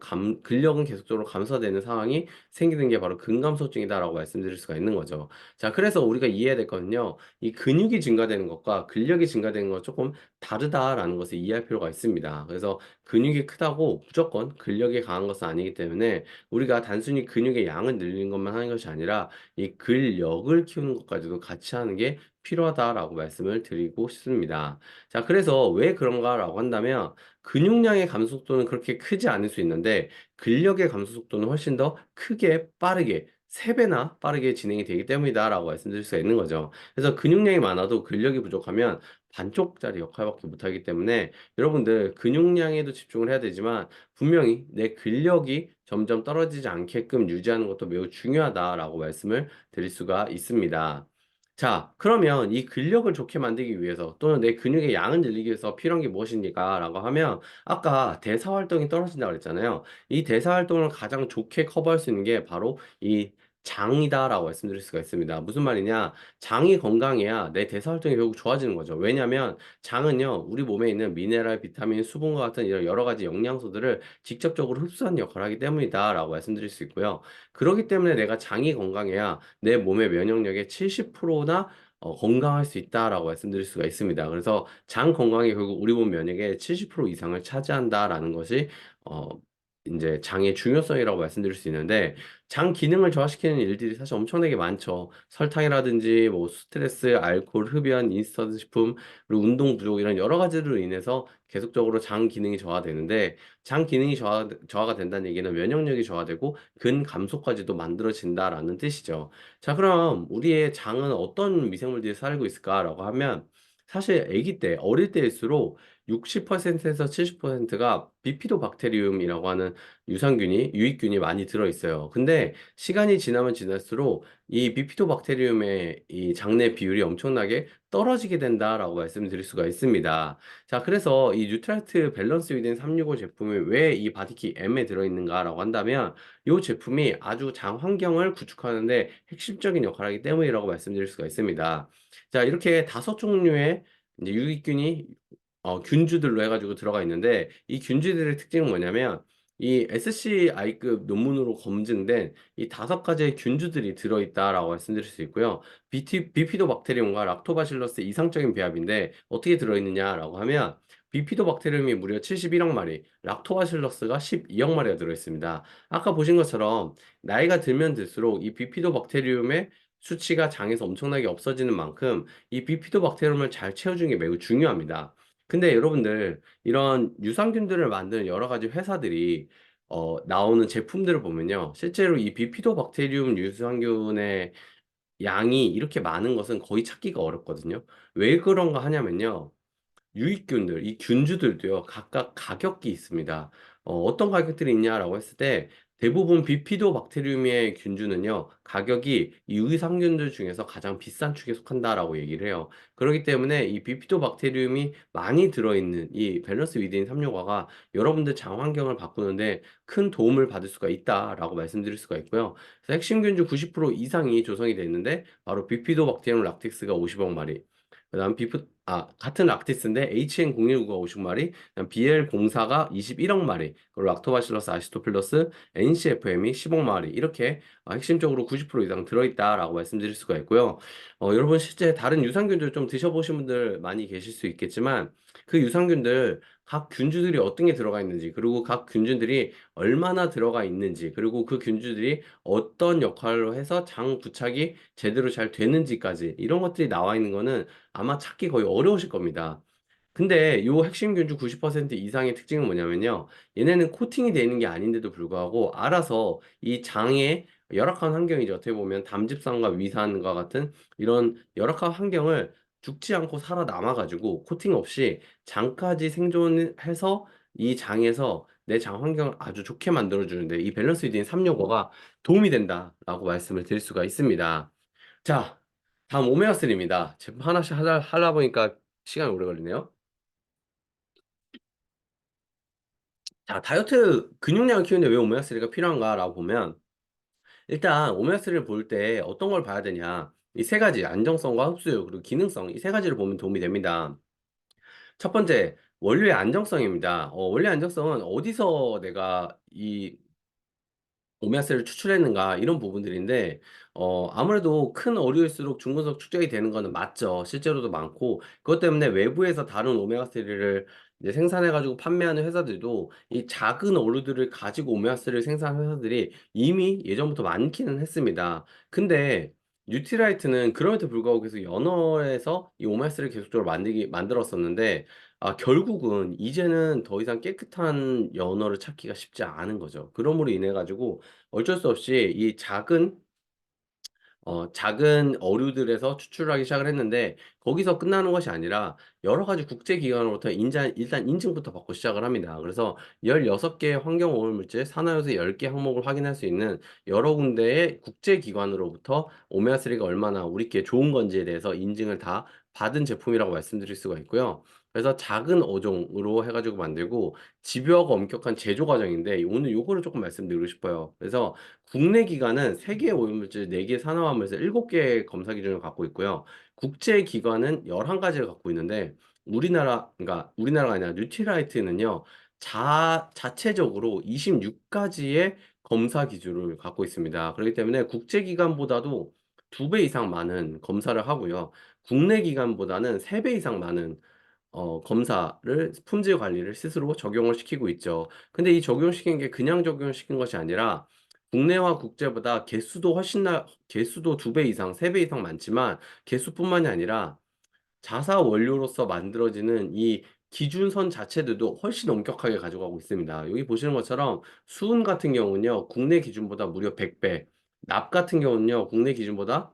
감소되는 상황이 생기는 게 바로 근감소증이다라고 말씀드릴 수가 있는 거죠. 자, 그래서 우리가 이해해야 될 거는요. 이 근육이 증가되는 것과 근력이 증가되는 건 조금 다르다라는 것을 이해할 필요가 있습니다. 그래서 근육이 크다고 무조건 근력이 강한 것은 아니기 때문에 우리가 단순히 근육의 양을 늘리는 것만 하는 것이 아니라 이 근력을 키우는 것까지도 같이 하는 게 필요하다라고 말씀을 드리고 싶습니다. 자, 그래서 왜 그런가라고 한다면 근육량의 감소 속도는 그렇게 크지 않을 수 있는데 근력의 감소 속도는 훨씬 더 크게 빠르게 3배나 빠르게 진행이 되기 때문이다라고 말씀드릴 수가 있는 거죠. 그래서 근육량이 많아도 근력이 부족하면 반쪽짜리 역할밖에 못하기 때문에 여러분들 근육량에도 집중을 해야 되지만 분명히 내 근력이 점점 떨어지지 않게끔 유지하는 것도 매우 중요하다라고 말씀을 드릴 수가 있습니다. 자, 그러면 이 근력을 좋게 만들기 위해서 또는 내 근육의 양을 늘리기 위해서 필요한 게 무엇입니까? 라고 하면 아까 대사 활동이 떨어진다고 그랬잖아요. 이 대사 활동을 가장 좋게 커버할 수 있는 게 바로 이 장이다라고 말씀드릴 수가 있습니다. 무슨 말이냐? 장이 건강해야 내 대사 활동이 결국 좋아지는 거죠. 왜냐하면 장은요, 우리 몸에 있는 미네랄, 비타민, 수분과 같은 이런 여러 가지 영양소들을 직접적으로 흡수하는 역할을 하기 때문이다라고 말씀드릴 수 있고요. 그렇기 때문에 내가 장이 건강해야 내 몸의 면역력의 70%나 건강할 수 있다라고 말씀드릴 수가 있습니다. 그래서 장 건강이 결국 우리 몸 면역의 70% 이상을 차지한다라는 것이 어, 이제 장의 중요성이라고 말씀드릴 수 있는데 장 기능을 저하시키는 일들이 사실 엄청나게 많죠. 설탕이라든지 뭐 스트레스, 알코올, 흡연, 인스턴트 식품, 그리고 운동 부족 이런 여러 가지로 인해서 계속적으로 장 기능이 저하되는데 장 기능이 저하가 된다는 얘기는 면역력이 저하되고 근 감소까지도 만들어진다라는 뜻이죠. 자, 그럼 우리의 장은 어떤 미생물들이 살고 있을까라고 하면 사실 아기 때, 어릴 때일수록 60%에서 70%가 비피도박테리움이라고 하는 유산균이, 유익균이 많이 들어있어요. 근데 시간이 지나면 지날수록 이 비피도박테리움의 이 장내 비율이 엄청나게 떨어지게 된다라고 말씀드릴 수가 있습니다. 자, 그래서 이 뉴트라이트 밸런스 위된 365 제품이 왜 이 바디키 M에 들어있는가라고 한다면 이 제품이 아주 장 환경을 구축하는데 핵심적인 역할을 하기 때문이라고 말씀드릴 수가 있습니다. 자, 이렇게 5종류의 이제 유익균이 균주들로 해가지고 들어가 있는데 이 균주들의 특징은 뭐냐면 이 SCI급 논문으로 검증된 이 5가지의 균주들이 들어있다라고 말씀드릴 수 있고요. 비피도박테리움과 락토바실러스 이상적인 배합인데 어떻게 들어있느냐라고 하면 비피도박테리움이 무려 71억 마리, 락토바실러스가 12억 마리가 들어있습니다. 아까 보신 것처럼 나이가 들면 들수록 이 비피도박테리움의 수치가 장에서 엄청나게 없어지는 만큼 이 비피도박테리움을 잘 채워주는 게 매우 중요합니다. 근데 여러분들 이런 유산균들을 만드는 여러 가지 회사들이 나오는 제품들을 보면요. 실제로 이 비피도박테리움 유산균의 양이 이렇게 많은 것은 거의 찾기가 어렵거든요. 왜 그런가 하냐면요. 유익균들, 이 균주들도요, 각각 가격이 있습니다. 떤 가격들이 있냐라고 했을 때, 대부분 비피도박테리움의 균주는요, 가격이 이 유기상균들 중에서 가장 비싼 축에 속한다라고 얘기를 해요. 그렇기 때문에 이 비피도박테리움이 많이 들어있는 이 밸런스 위드인 삼료가가 여러분들 장 환경을 바꾸는데 큰 도움을 받을 수가 있다라고 말씀드릴 수가 있고요. 그래서 핵심 균주 90% 이상이 조성이 되어 있는데, 바로 비피도박테리움 락틱스가 50억 마리, 그다음 같은 락티스인데 HN019가 50마리, 그다음 BL04가 21억 마리, 그리고 락토바실러스 아시토필러스 NCFM이 10억 마리 이렇게 핵심적으로 90% 이상 들어있다라고 말씀드릴 수가 있고요. 여러분 실제 다른 유산균들 좀 드셔보신 분들 많이 계실 수 있겠지만 그 유산균들 각 균주들이 어떤 게 들어가 있는지 그리고 각 균주들이 얼마나 들어가 있는지 그리고 그 균주들이 어떤 역할로 해서 장 부착이 제대로 잘 되는지까지 이런 것들이 나와 있는 거는 아마 찾기 거의 어려우실 겁니다. 근데 요 핵심 균주 90% 이상의 특징은 뭐냐면요. 얘네는 코팅이 되어 있는 게 아닌데도 불구하고 알아서 이 장의 열악한 환경이죠. 어떻게 보면 담즙산과 위산과 같은 이런 열악한 환경을 죽지 않고 살아남아가지고 코팅 없이 장까지 생존해서 이 장에서 내 장 환경을 아주 좋게 만들어주는데 이 밸런스 위드인 3요거가 도움이 된다라고 말씀을 드릴 수가 있습니다. 자, 다음 오메가3입니다. 제품 하나씩 하다 보니까 시간이 오래 걸리네요. 자, 다이어트 근육량을 키우는데 왜 오메가3가 필요한가라고 보면 일단 오메가3를 볼 때 어떤 걸 봐야 되냐. 이 세 가지 안정성과 흡수율 그리고 기능성 이 세 가지를 보면 도움이 됩니다. 첫 번째 원료의 안정성입니다. 원료의 안정성은 어디서 내가 이 오메가3를 추출했는가 이런 부분들인데 아무래도 큰 어류일수록 중금속 축적이 되는 거는 맞죠. 실제로도 많고 그것 때문에 외부에서 다른 오메가3를 이제 생산해가지고 판매하는 회사들도 이 작은 어류들을 가지고 오메가3를 생산하는 회사들이 이미 예전부터 많기는 했습니다. 근데 뉴트라이트는 그럼에도 불구하고 계속 연어에서 이 오메가3를 계속적으로 만들었었는데 결국은 이제는 더 이상 깨끗한 연어를 찾기가 쉽지 않은 거죠. 그러므로 인해 가지고 어쩔 수 없이 이 작은 어류들에서 추출하기 시작을 했는데 거기서 끝나는 것이 아니라 여러 가지 국제기관으로부터 일단 인증부터 받고 시작을 합니다. 그래서 16개의 환경오염물질, 산화요소 10개 항목을 확인할 수 있는 여러 군데의 국제기관으로부터 오메가3가 얼마나 우리께 좋은 건지에 대해서 인증을 다 받은 제품이라고 말씀드릴 수가 있고요. 그래서 작은 어종으로 해가지고 만들고 집요하고 엄격한 제조 과정인데 오늘 요거를 조금 말씀드리고 싶어요. 그래서 국내 기관은 3개의 오염물질, 4개의 산화화물질, 7개의 검사 기준을 갖고 있고요. 국제 기관은 11가지를 갖고 있는데 그러니까 우리나라가 아니라 뉴트라이트는요. 자체적으로 26가지의 검사 기준을 갖고 있습니다. 그렇기 때문에 국제 기관보다도 2배 이상 많은 검사를 하고요. 국내 기관보다는 3배 이상 많은 검사를 품질 관리를 스스로 적용을 시키고 있죠. 근데 이 적용시킨 게 그냥 적용시킨 것이 아니라 국내와 국제보다 개수도 2배 이상, 3배 이상 많지만 개수뿐만이 아니라 자사 원료로서 만들어지는 이 기준선 자체들도 훨씬 엄격하게 가져가고 있습니다. 여기 보시는 것처럼 수은 같은 경우는요, 국내 기준보다 무려 100배, 납 같은 경우는요, 국내 기준보다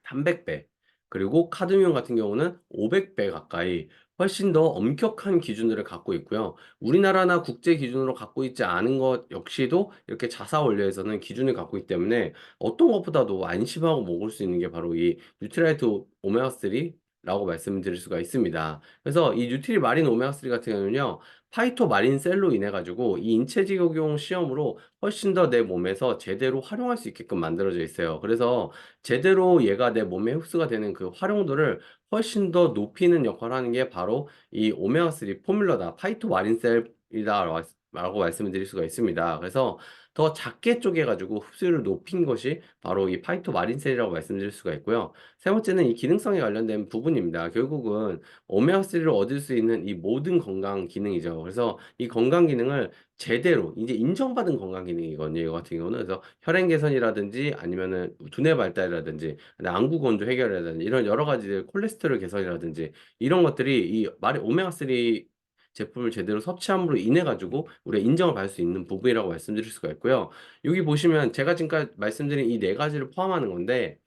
300배, 그리고 카드뮴 같은 경우는 500배 가까이 훨씬 더 엄격한 기준들을 갖고 있고요. 우리나라나 국제 기준으로 갖고 있지 않은 것 역시도 이렇게 자사 원료에서는 기준을 갖고 있기 때문에 어떤 것보다도 안심하고 먹을 수 있는 게 바로 이 뉴트라이트 오메가3라고 말씀드릴 수가 있습니다. 그래서 이 뉴트리 마린 오메가3 같은 경우는요, 파이토 마린 셀로 인해 가지고 이 인체직용 시험으로 훨씬 더 내 몸에서 제대로 활용할 수 있게끔 만들어져 있어요. 그래서 제대로 얘가 내 몸에 흡수가 되는 그 활용도를 훨씬 더 높이는 역할을 하는 게 바로 이 오메가3 포뮬러다. 파이토 마린셀이다 라고 말씀을 드릴 수가 있습니다. 그래서 더 작게 쪼개가지고 흡수율을 높인 것이 바로 이 파이토 마린셀이라고 말씀드릴 수가 있고요. 세 번째는 이 기능성에 관련된 부분입니다. 결국은 오메가3를 얻을 수 있는 이 모든 건강 기능이죠. 그래서 이 건강 기능을 제대로 이제 인정받은 건강 기능이거든요. 이거 같은 경우는. 그래서 혈행 개선이라든지 아니면은 두뇌 발달이라든지 안구 건조 해결이라든지 이런 여러 가지 콜레스테롤 개선이라든지 이런 것들이 이 말이 오메가3 제품을 제대로 섭취함으로 인해 가지고 우리가 인정을 받을 수 있는 부분이라고 말씀드릴 수가 있고요. 여기 보시면 제가 지금까지 말씀드린 이 네 가지를 포함하는 건데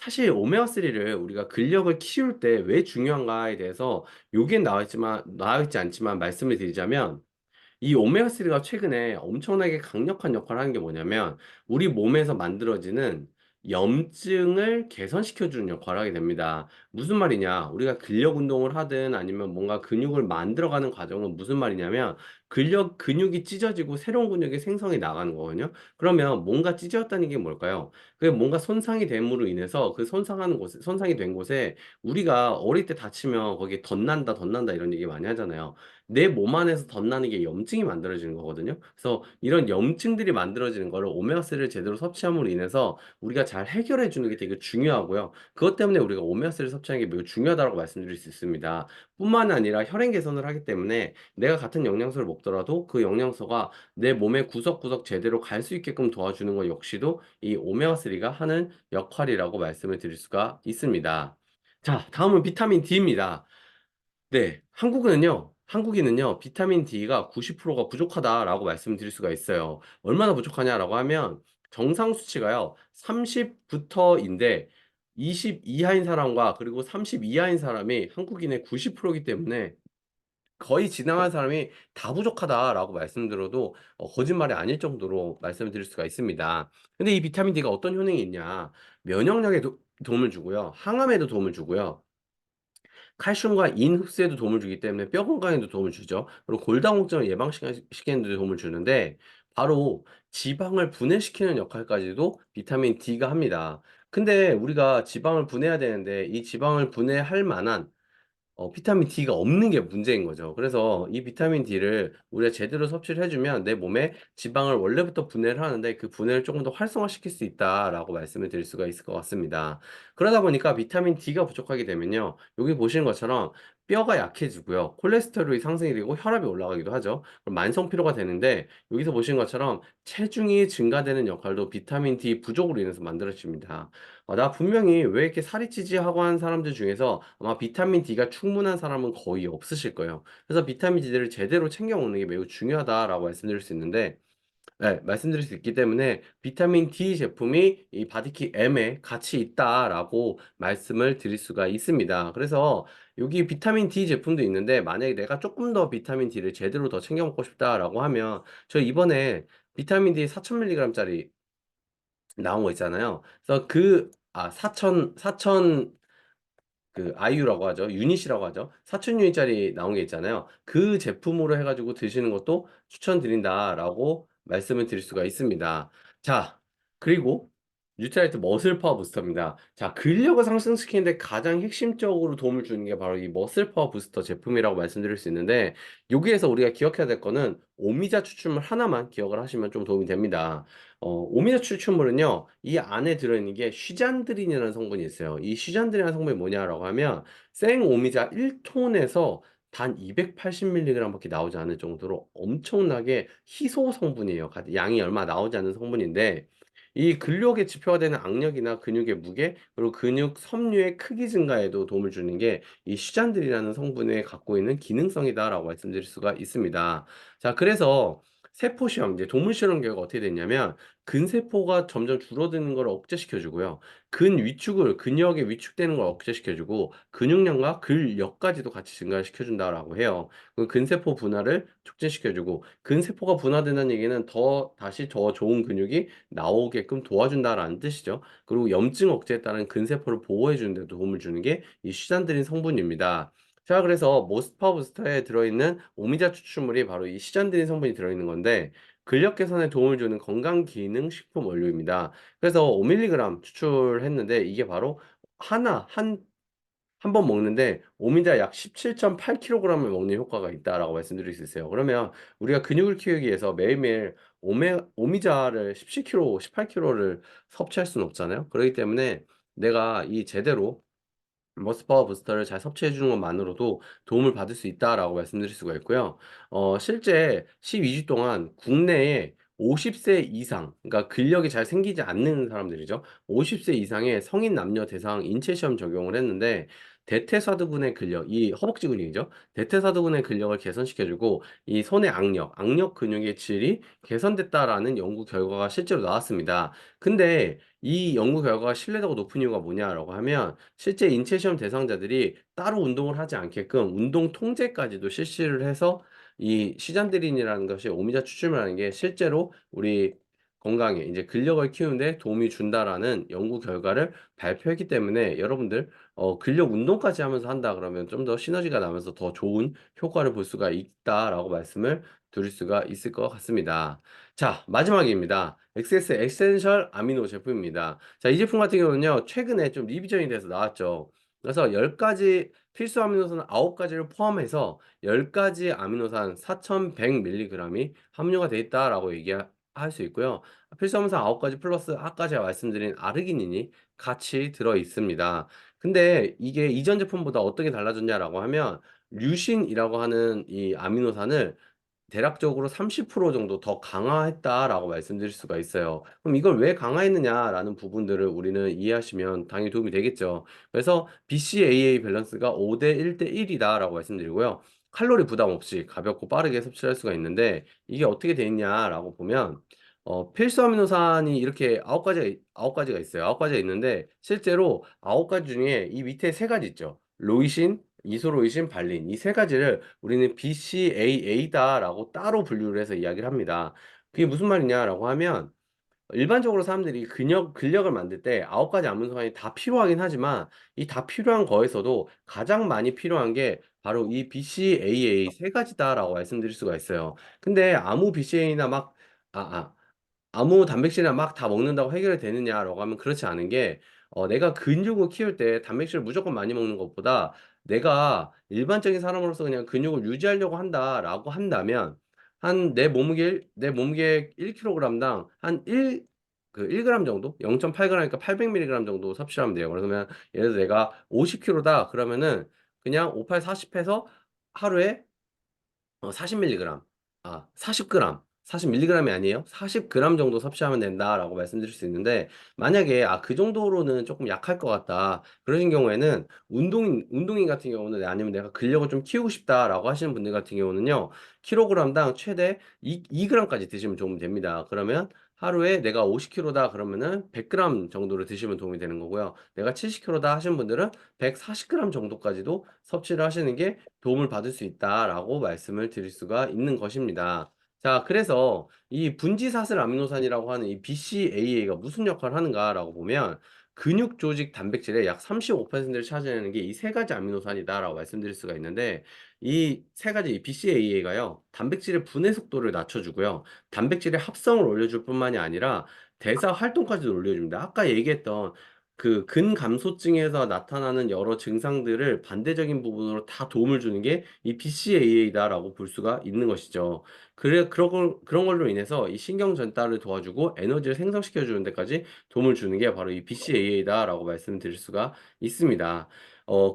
사실 오메가3를 우리가 근력을 키울 때 왜 중요한가에 대해서 여기엔 나와 있지 않지만 말씀을 드리자면 이 오메가3가 최근에 엄청나게 강력한 역할을 하는 게 뭐냐면 우리 몸에서 만들어지는 염증을 개선시켜주는 역할을 하게 됩니다. 무슨 말이냐? 우리가 근력 운동을 하든 아니면 뭔가 근육을 만들어가는 과정은 무슨 말이냐면 근육이 찢어지고 새로운 근육이 생성이 나가는 거거든요. 그러면 뭔가 찢어졌다는 게 뭘까요? 그게 뭔가 손상이 됨으로 인해서 그 손상이 된 곳에 우리가 어릴 때 다치면 거기에 덧난다 이런 얘기 많이 하잖아요. 내 몸 안에서 덧나는 게 염증이 만들어지는 거거든요. 그래서 이런 염증들이 만들어지는 거를 오메가3를 제대로 섭취함으로 인해서 우리가 잘 해결해 주는 게 되게 중요하고요. 그것 때문에 우리가 오메가3를 섭취하는 게 매우 중요하다고 말씀드릴 수 있습니다. 뿐만 아니라 혈행 개선을 하기 때문에 내가 같은 영양소를 먹더라도 그 영양소가 내 몸의 구석구석 제대로 갈 수 있게끔 도와주는 것 역시도 이 오메가3가 하는 역할이라고 말씀을 드릴 수가 있습니다. 자, 다음은 비타민 D입니다. 네, 한국인은요, 비타민 D가 90%가 부족하다라고 말씀드릴 수가 있어요. 얼마나 부족하냐라고 하면, 정상 수치가요, 30부터인데, 20 이하인 사람과 그리고 30 이하인 사람이 한국인의 90%이기 때문에 거의 지나간 사람이 다 부족하다라고 말씀드려도 거짓말이 아닐 정도로 말씀을 드릴 수가 있습니다. 근데 이 비타민 D가 어떤 효능이 있냐? 면역력에 도움을 주고요. 항암에도 도움을 주고요. 칼슘과 인 흡수에도 도움을 주기 때문에 뼈 건강에도 도움을 주죠. 그리고 골다공증을 예방시키는 데 도움을 주는데 바로 지방을 분해시키는 역할까지도 비타민 D가 합니다. 근데 우리가 지방을 분해해야 되는데 이 지방을 분해할 만한 비타민 D가 없는 게 문제인 거죠. 그래서 이 비타민 D를 우리가 제대로 섭취를 해주면 내 몸에 지방을 원래부터 분해를 하는데 그 분해를 조금 더 활성화시킬 수 있다라고 말씀을 드릴 수가 있을 것 같습니다. 그러다 보니까 비타민 D가 부족하게 되면요. 여기 보시는 것처럼 뼈가 약해지고요. 콜레스테롤이 상승이 되고 혈압이 올라가기도 하죠. 그럼 만성 피로가 되는데 여기서 보시는 것처럼 체중이 증가되는 역할도 비타민 D 부족으로 인해서 만들어집니다. 나 분명히 왜 이렇게 살이 찌지 하고 하는 사람들 중에서 아마 비타민 D가 충분한 사람은 거의 없으실 거예요. 그래서 비타민 D를 제대로 챙겨 먹는 게 매우 중요하다라고 말씀드릴 수 있는데, 네, 말씀드릴 수 있기 때문에 비타민 D 제품이 이 바디킥 M에 같이 있다라고 말씀을 드릴 수가 있습니다. 그래서 여기 비타민 D 제품도 있는데 만약에 내가 조금 더 비타민 D를 제대로 더 챙겨 먹고 싶다라고 하면 저 이번에 비타민 D 4000mg짜리 나온 거 있잖아요. 그래서 사천 그 IU라고 하죠. 유닛이라고 하죠. 4000유닛짜리 나온 게 있잖아요. 그 제품으로 해가지고 드시는 것도 추천드린다라고 말씀을 드릴 수가 있습니다. 자, 그리고 뉴트라이트 머슬 파워 부스터입니다. 자, 근력을 상승시키는데 가장 핵심적으로 도움을 주는 게 바로 이 머슬 파워 부스터 제품이라고 말씀드릴 수 있는데 여기에서 우리가 기억해야 될 거는 오미자 추출물 하나만 기억을 하시면 좀 도움이 됩니다. 오미자 추출물은요, 이 안에 들어있는 게 쉬잔드린이라는 성분이 있어요. 이 쉬잔드린이라는 성분이 뭐냐라고 하면 생 오미자 1톤에서 단 280mg밖에 나오지 않을 정도로 엄청나게 희소 성분이에요. 양이 얼마 나오지 않는 성분인데 이 근력의 지표가 되는 악력이나 근육의 무게 그리고 근육 섬유의 크기 증가에도 도움을 주는 게 이 슈잔들이라는 성분에 갖고 있는 기능성이다라고 말씀드릴 수가 있습니다. 자, 그래서 세포 실험, 이제 동물 실험 결과 어떻게 됐냐면 근세포가 점점 줄어드는 걸 억제시켜주고요. 근력이 위축되는 걸 억제시켜주고 근육량과 근력까지도 같이 증가시켜준다라고 해요. 그 근세포 분할을 촉진시켜주고 근세포가 분화된다는 얘기는 다시 더 좋은 근육이 나오게끔 도와준다라는 뜻이죠. 그리고 염증 억제에 따른 근세포를 보호해주는 데 도움을 주는 게 이 시잔들인 성분입니다. 자, 그래서 모스파 부스터에 들어있는 오미자 추출물이 바로 이 시잔들인 성분이 들어있는 건데 근력 개선에 도움을 주는 건강기능식품 원료입니다. 그래서 5mg 추출했는데 이게 바로 하나 한 번 먹는데 오미자 약 17.8kg을 먹는 효과가 있다라고 말씀드릴 수 있어요. 그러면 우리가 근육을 키우기 위해서 매일매일 오미자를 17kg, 18kg를 섭취할 수는 없잖아요. 그렇기 때문에 내가 이 제대로 머스파워 부스터를 잘 섭취해 주는 것만으로도 도움을 받을 수 있다라고 말씀드릴 수가 있고요. 실제 12주 동안 국내에 50세 이상, 그러니까 근력이 잘 생기지 않는 사람들이죠. 50세 이상의 성인 남녀 대상 인체 시험 적용을 했는데 대퇴사두근의 근력, 이 허벅지 근육이죠. 대퇴사두근의 근력을 개선시켜주고 이 손의 악력 근육의 질이 개선됐다라는 연구 결과가 실제로 나왔습니다. 근데 이 연구 결과가 신뢰도가 높은 이유가 뭐냐라고 하면 실제 인체 시험 대상자들이 따로 운동을 하지 않게끔 운동 통제까지도 실시를 해서 이 시잔드린이라는 것이 오미자 추출물이라는 게 실제로 우리 건강에 이제 근력을 키우는데 도움이 준다라는 연구 결과를 발표했기 때문에 여러분들 근력 운동까지 하면서 한다 그러면 좀 더 시너지가 나면서 더 좋은 효과를 볼 수가 있다라고 말씀을 드릴 수가 있을 것 같습니다. 자, 마지막입니다. XS 에센셜 아미노 제품입니다. 자, 이 제품 같은 경우는요, 최근에 좀 리비전이 돼서 나왔죠. 그래서 10가지 필수 아미노산 9가지를 포함해서 10가지 아미노산 4100mg이 함유가 되어 있다라고 얘기할 수 있고요. 필수 아미노산 9가지 플러스 아까 제가 말씀드린 아르기닌이 같이 들어 있습니다. 근데 이게 이전 제품보다 어떻게 달라졌냐라고 하면 류신이라고 하는 이 아미노산을 대략적으로 30% 정도 더 강화했다라고 말씀드릴 수가 있어요. 그럼 이걸 왜 강화했느냐라는 부분들을 우리는 이해하시면 당연히 도움이 되겠죠. 그래서 BCAA 밸런스가 5대 1대 1이다라고 말씀드리고요. 칼로리 부담 없이 가볍고 빠르게 섭취할 수가 있는데 이게 어떻게 돼 있냐라고 보면 필수 아미노산이 이렇게 아홉 가지가 있어요. 아홉 가지가 있는데 실제로 아홉 가지 중에 이 밑에 세 가지 있죠. 로이신, 이소로이신, 발린 이 세 가지를 우리는 BCAA다라고 따로 분류를 해서 이야기를 합니다. 그게 무슨 말이냐라고 하면 일반적으로 사람들이 근력을 만들 때 아홉 가지 아미노산이 다 필요하긴 하지만 이 다 필요한 거에서도 가장 많이 필요한 게 바로 이 BCAA 세 가지다라고 말씀드릴 수가 있어요. 근데 아무 BCAA나 아, 아, 아무 단백질이나 막 다 먹는다고 해결이 되느냐라고 하면 그렇지 않은 게 내가 근육을 키울 때 단백질을 무조건 많이 먹는 것보다 내가 일반적인 사람으로서 그냥 근육을 유지하려고 한다라고 한다면 한 내 몸무게 1kg당 한 1g 정도? 0.8g이니까 800mg 정도 섭취하면 돼요. 그러면 예를 들어 내가 50kg다 그러면은 그냥 58, 40해서 하루에 40mg, 40g, 40mg이 아니에요. 40g 정도 섭취하면 된다라고 말씀드릴 수 있는데, 만약에, 그 정도로는 조금 약할 것 같다. 그러신 경우에는, 운동인 같은 경우는, 아니면 내가 근력을 좀 키우고 싶다라고 하시는 분들 같은 경우는요, 킬로그램당 최대 2g까지 드시면 도움 됩니다. 그러면 하루에 내가 50kg다 그러면은 100g 정도를 드시면 도움이 되는 거고요. 내가 70kg다 하시는 분들은 140g 정도까지도 섭취를 하시는 게 도움을 받을 수 있다라고 말씀을 드릴 수가 있는 것입니다. 자, 그래서 이 분지사슬 아미노산이라고 하는 이 BCAA가 무슨 역할을 하는가라고 보면 근육 조직 단백질의 약 35%를 차지하는 게 이 세 가지 아미노산이다라고 말씀드릴 수가 있는데 이 세 가지 BCAA가요 단백질의 분해 속도를 낮춰주고요 단백질의 합성을 올려줄 뿐만이 아니라 대사 활동까지도 올려줍니다. 아까 얘기했던 그 근감소증에서 나타나는 여러 증상들을 반대적인 부분으로 다 도움을 주는 게 이 BCAA다라고 볼 수가 있는 것이죠. 그런 걸로 인해서 이 신경 전달을 도와주고 에너지를 생성시켜 주는 데까지 도움을 주는 게 바로 이 BCAA다라고 말씀드릴 수가 있습니다.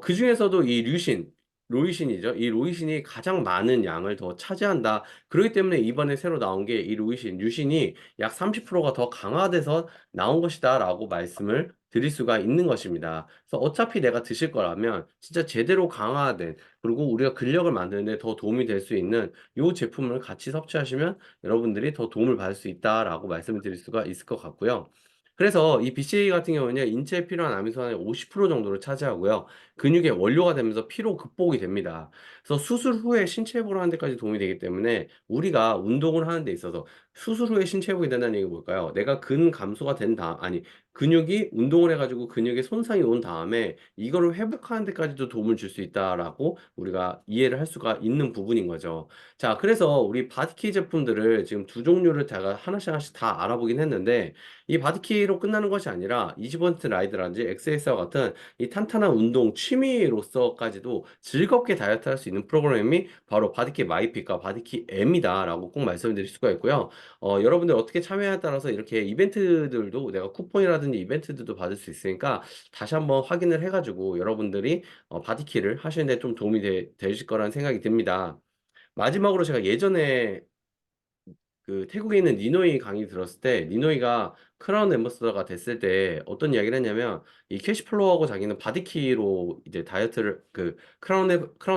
그 중에서도 이 류신 로이신이죠. 이 로이신이 가장 많은 양을 더 차지한다. 그렇기 때문에 이번에 새로 나온 게 이 로이신, 류신이 약 30%가 더 강화돼서 나온 것이다라고 말씀을 드릴 수가 있는 것입니다. 그래서 어차피 내가 드실 거라면 진짜 제대로 강화된, 그리고 우리가 근력을 만드는 데 더 도움이 될 수 있는 이 제품을 같이 섭취하시면 여러분들이 더 도움을 받을 수 있다라고 말씀을 드릴 수가 있을 것 같고요. 그래서 이 BCAA 같은 경우는 인체에 필요한 아미노산의 50% 정도를 차지하고요. 근육의 원료가 되면서 피로 극복이 됩니다. 그래서 수술 후에 신체 회복을 하는 데까지 도움이 되기 때문에 우리가 운동을 하는 데 있어서 수술 후에 신체 회복이 된다는 얘기가 뭘까요? 내가 근 감소가 된 다음, 아니, 근육이 운동을 해가지고 근육에 손상이 온 다음에 이거를 회복하는 데까지도 도움을 줄 수 있다라고 우리가 이해를 할 수가 있는 부분인 거죠. 자, 그래서 우리 바디키 제품들을 지금 두 종류를 제가 하나씩 하나씩 다 알아보긴 했는데 이 바디키로 끝나는 것이 아니라 이지번트 라이드라든지 엑세서와 같은 이 탄탄한 운동 취미로서까지도 즐겁게 다이어트 할 수 있는 프로그램이 바로 바디키 마이핏과 바디키 M이다라고 꼭 말씀드릴 수가 있고요. 여러분들 어떻게 참여에 따라서 이렇게 이벤트들도 내가 쿠폰이라든지 이벤트들도 받을 수 있으니까 다시 한번 확인을 해가지고 여러분들이 바디키를 하시는데 좀 도움이 되실 거라는 생각이 듭니다. 마지막으로 제가 예전에 그 태국에 있는 니노이 강의 들었을 때 니노이가 크라운 앰버서더가 됐을 때 어떤 이야기를 했냐면 이 캐시플로우하고 자기는 바디키로 이제 다이어트를 그 크라운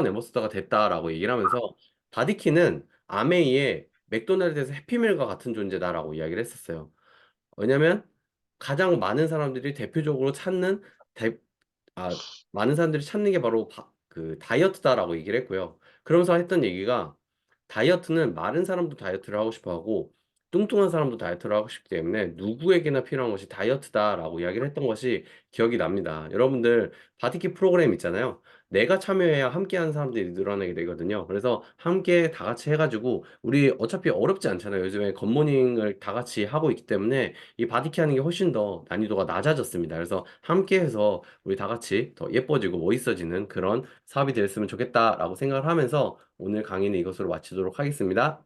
앰버서더가 됐다라고 얘기를 하면서 바디키는 아메이의 맥도날드에서 해피밀과 같은 존재다라고 이야기를 했었어요. 왜냐면 가장 많은 사람들이 대표적으로 찾는 대, 아, 많은 사람들이 찾는 게 바로 그 다이어트다라고 얘기를 했고요. 그러면서 했던 얘기가 다이어트는 마른 사람도 다이어트를 하고 싶어 하고 뚱뚱한 사람도 다이어트를 하고 싶기 때문에 누구에게나 필요한 것이 다이어트다라고 이야기를 했던 것이 기억이 납니다. 여러분들 바디키 프로그램 있잖아요. 내가 참여해야 함께하는 사람들이 늘어나게 되거든요. 그래서 함께 다 같이 해가지고 우리 어차피 어렵지 않잖아요. 요즘에 굿모닝을 다 같이 하고 있기 때문에 이 바디키 하는 게 훨씬 더 난이도가 낮아졌습니다. 그래서 함께 해서 우리 다 같이 더 예뻐지고 멋있어지는 그런 사업이 됐으면 좋겠다라고 생각을 하면서 오늘 강의는 이것으로 마치도록 하겠습니다.